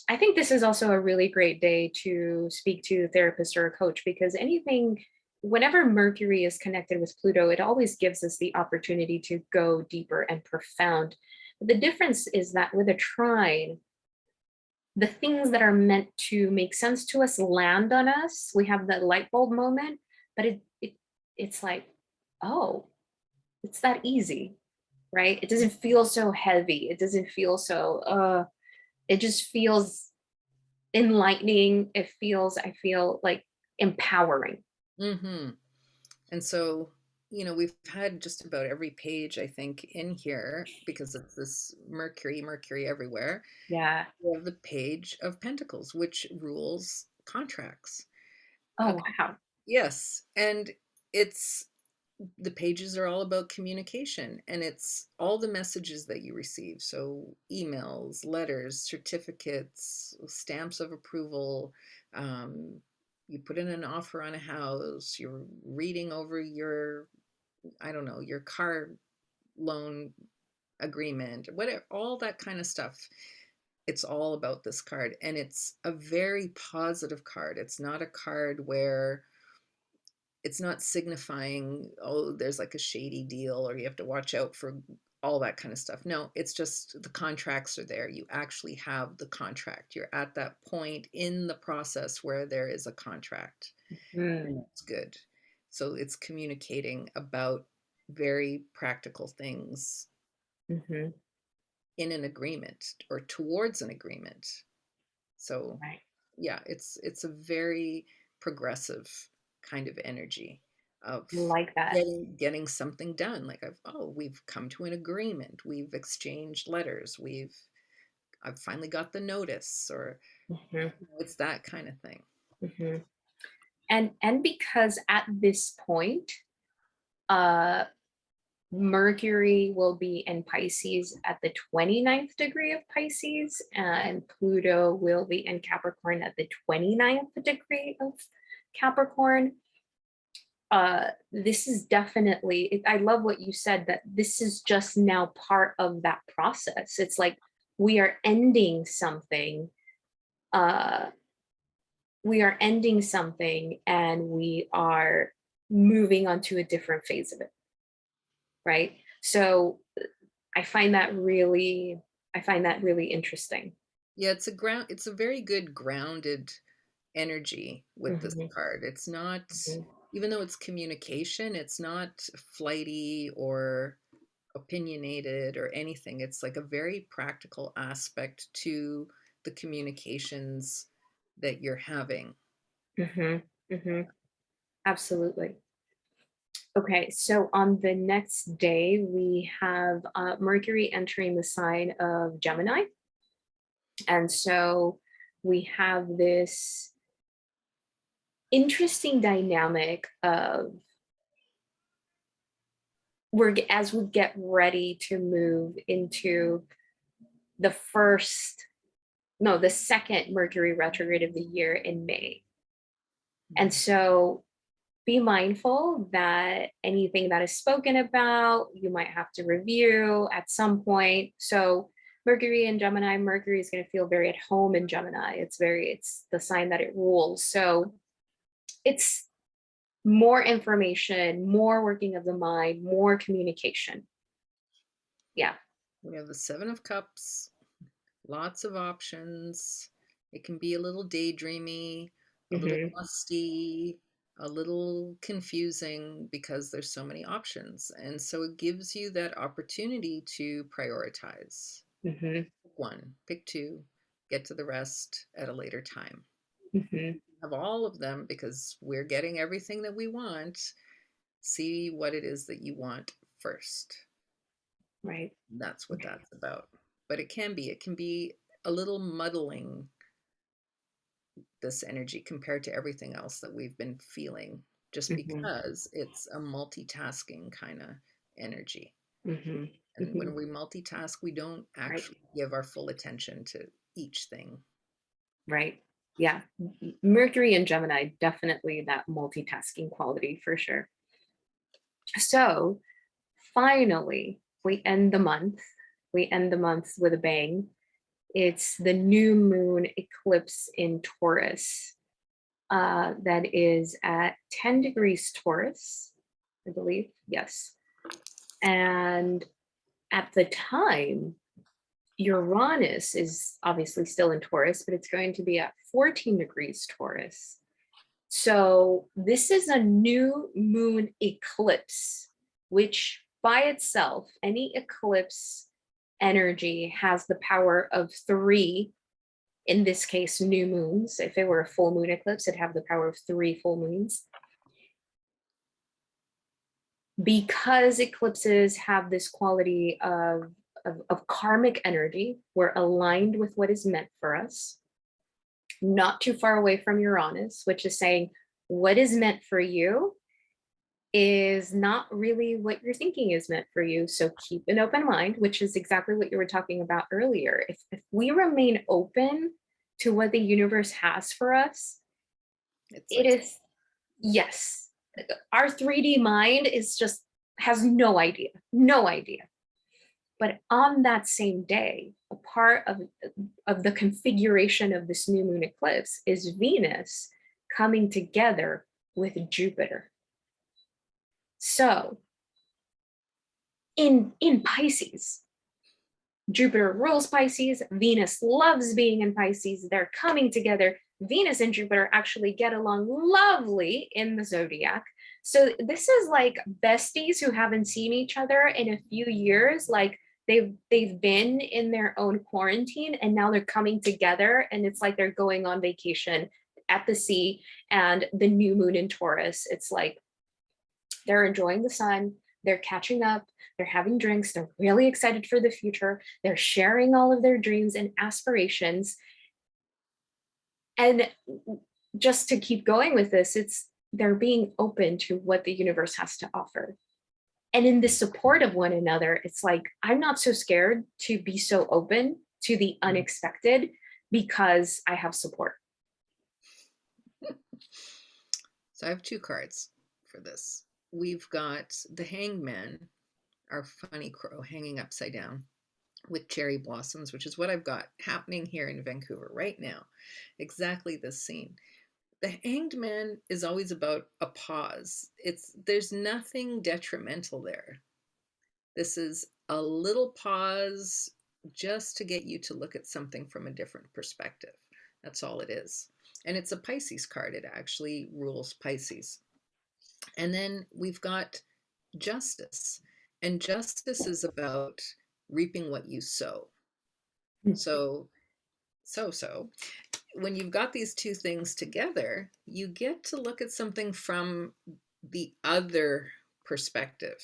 I think this is also a really great day to speak to a therapist or a coach because anything, whenever Mercury is connected with Pluto, it always gives us the opportunity to go deeper and profound. But the difference is that with a trine, the things that are meant to make sense to us land on us. We have the light bulb moment, but it's like, oh, it's that easy, right? It doesn't feel so heavy. It doesn't feel so, it just feels enlightening. It feels, I feel like empowering. Hmm. And so, we've had just about every page, I think, in here because of this Mercury, Mercury everywhere. Yeah. We have the page of Pentacles, which rules contracts. Uh, Oh, wow. yes. And it's the pages are all about communication, and it's all the messages that you receive. So emails, letters, certificates, stamps of approval. Um, you put in an offer on a house, you're reading over your, I don't know, your car loan agreement, whatever, all that kind of stuff. It's all about this card, and it's a very positive card. It's not a card where it's not signifying, oh, there's like a shady deal or you have to watch out for all that kind of stuff. No, it's just the contracts are there. You actually have the contract. You're at that point in the process where there is a contract. Mm, And that's good. So it's communicating about very practical things mhm. in an agreement or towards an agreement. So Right. yeah, it's a very progressive kind of energy of Like that. getting something done. Like we've come to an agreement, we've exchanged letters, I've finally got the notice, or Mhm, it's that kind of thing. mhm. And because at this point, uh Mercury will be in Pisces at the 29th degree of Pisces, and Pluto will be in Capricorn at the 29th degree of Capricorn. This is definitely, I love what you said, that this is just now part of that process. It's like we are ending something, uh, and we are moving on to a different phase of it, right? So I find that really, I find that really interesting. Yeah, it's a very good grounded energy with this Mhm, card. It's not, mhm, even though it's communication, it's not flighty or opinionated or anything. It's like a very practical aspect to the communications that you're having. mhm, mhm. Absolutely. Okay, so on the next day, we have Mercury entering the sign of Gemini. And so we have this interesting dynamic of as we get ready to move into the first, no, the second Mercury retrograde of the year in May. And so be mindful that anything that is spoken about, you might have to review at some point. So Mercury in Gemini, Mercury is going to feel very at home in Gemini. It's the sign that it rules. So it's more information, more working of the mind, more communication. Yeah. We have the Seven of Cups, lots of options. It can be a little daydreamy, a little Hmm. musty, a little confusing because there's so many options. And so it gives you that opportunity to prioritize. Hmm. Pick one, pick two, get to the rest at a later time. Hmm. Have all of them because we're getting everything that we want. See what it is that you want first. Right. That's what that's about. But it can be a little muddling, this energy compared to everything else that we've been feeling, just Hmm. because it's a multitasking kind of energy. Hmm. And Hmm. when we multitask, we don't Right. actually give our full attention to each thing. Right. Yeah. Mercury and Gemini, definitely that multitasking quality for sure. So finally, we end the month. We end the month with a bang. It's the new moon eclipse in Taurus, that is at 10 degrees Taurus, I believe. Yes. And at the time, Uranus is obviously still in Taurus, but it's going to be at 14 degrees Taurus. So this is a new moon eclipse, which by itself, any eclipse energy has the power of three, in this case, new moons. If it were a full moon eclipse, it'd have the power of three full moons. Because eclipses have this quality of karmic energy, we're aligned with what is meant for us, not too far away from Uranus, which is saying what is meant for you is not really what you're thinking is meant for you. So keep an open mind, which is exactly what you were talking about earlier. If we remain open to what the universe has for us, It's it like, is, yes, our 3D mind is just has no idea, no idea. But on that same day, a part of the configuration of this new moon eclipse is Venus coming together with Jupiter. So in Pisces. Jupiter rules Pisces. Venus loves being in Pisces. They're coming together. Venus and Jupiter actually get along lovely in the zodiac. So this is like besties who haven't seen each other in a few years. Like they've been in their own quarantine and now they're coming together, and it's like they're going on vacation at the sea. And the new moon in Taurus, it's like they're enjoying the sun, they're catching up, they're having drinks, they're really excited for the future, they're sharing all of their dreams and aspirations. And just to keep going with this, it's they're being open to what the universe has to offer. And in the support of one another, it's like, I'm not so scared to be so open to the unexpected because I have support. So I have two cards for this. We've got the Hangman, our funny crow, hanging upside down with cherry blossoms, which is what I've got happening here in Vancouver right now. Exactly this scene. The Hanged Man is always about a pause. There's nothing detrimental there. This is a little pause just to get you to look at something from a different perspective. That's all it is. And it's a Pisces card. It actually rules Pisces. And then we've got Justice. And justice is about reaping what you sow. So when you've got these two things together, you get to look at something from the other perspective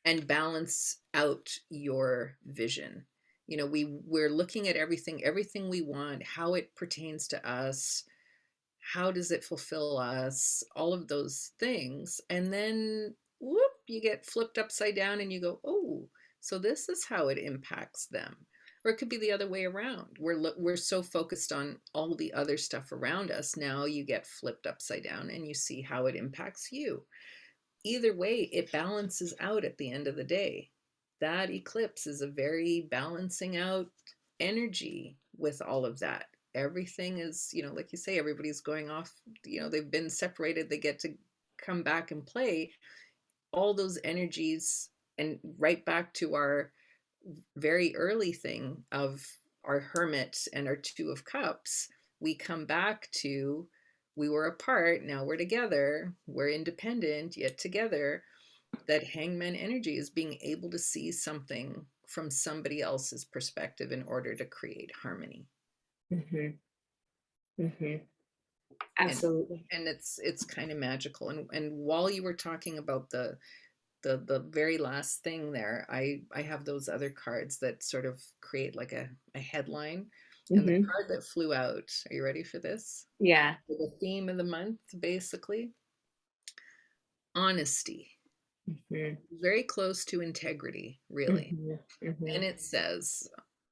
and balance out your vision. You know, we're looking at everything we want, how it pertains to us, how does it fulfill us, all of those things. And then whoop, you get flipped upside down and you go, oh, so this is how it impacts them. Or it could be the other way around. We're so focused on all the other stuff around us. Now you get flipped upside down and you see how it impacts you. Either way, it balances out at the end of the day. That eclipse is a very balancing out energy with all of that. Everything is, you know, like you say, everybody's going off, you know, they've been separated, they get to come back and play. All those energies, and right back to our very early thing of our Hermit and our Two of Cups, we come back to, we were apart, now we're together, we're independent yet together. That Hangman energy is being able to see something from somebody else's perspective in order to create harmony. Absolutely. And it's kind of magical. And while you were talking about the very last thing there, I have those other cards that sort of create like a headline. And the card that flew out, are you ready for this? Yeah. The theme of the month, basically, honesty. Very close to integrity, really. And it says,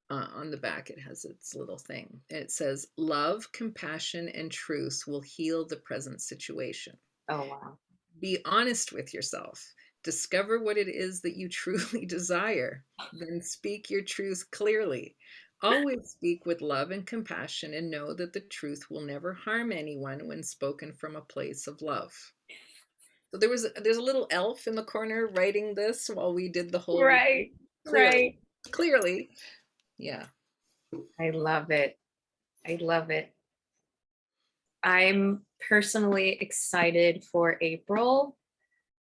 on the back, it has its little thing. And it says, love, compassion, and truth will heal the present situation. Oh, wow. Be honest with yourself. Discover what it is that you truly desire. Then speak your truth clearly. Always speak with love and compassion, and know that the truth will never harm anyone when spoken from a place of love. So there's a little elf in the corner writing this while we did the whole Right. Right. clearly. Yeah. I love it. I love it. I'm personally excited for April.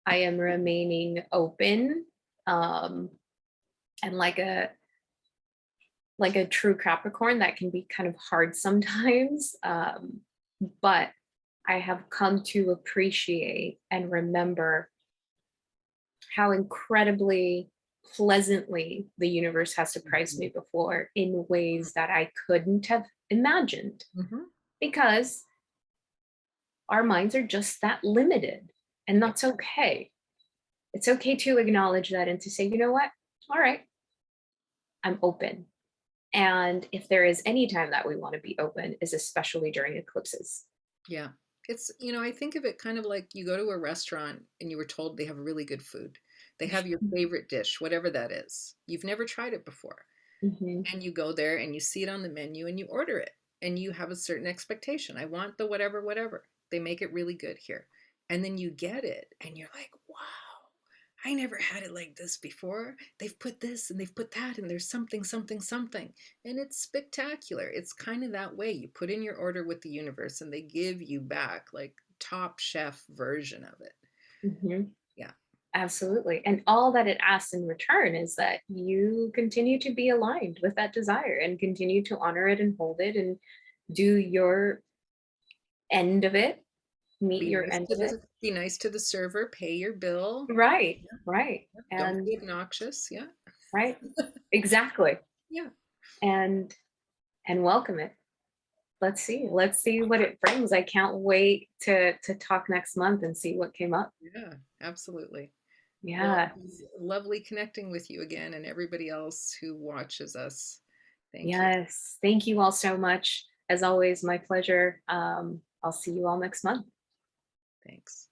I am remaining open, and like a true Capricorn, that can be kind of hard sometimes. But I have come to appreciate and remember how incredibly pleasantly the universe has surprised me before in ways that I couldn't have imagined, because our minds are just that limited, and that's okay. It's okay to acknowledge that and to say, you know what? All right, I'm open. And if there is any time that we want to be open, is especially during eclipses. Yeah. It's, you know, I think of it kind of like you go to a restaurant and you were told they have really good food. They have your favorite dish, whatever that is. You've never tried it before. And you go there and you see it on the menu and you order it and you have a certain expectation. I want the whatever, whatever. They make it really good here. And then you get it and you're like, wow, I never had it like this before. They've put this and they've put that, and there's something, something, something. And it's spectacular. It's kind of that way. You put in your order with the universe and they give you back like top chef version of it. Mhm. Yeah. Absolutely. And all that it asks in return is that you continue to be aligned with that desire and continue to honor it and hold it and do your end of it, meet your end of it. Be nice to the server, pay your bill. Right, Yeah, right. yeah. Don't And be obnoxious. Yeah. right. Exactly. Yeah. And welcome it. Let's see what it brings. I can't wait to talk next month and see what came up. Yeah, absolutely. Well, Yeah. it was lovely connecting with you again and everybody else who watches us. Thank you. Yes. Thank you all so much. As always, my pleasure. I'll see you all next month. Thanks.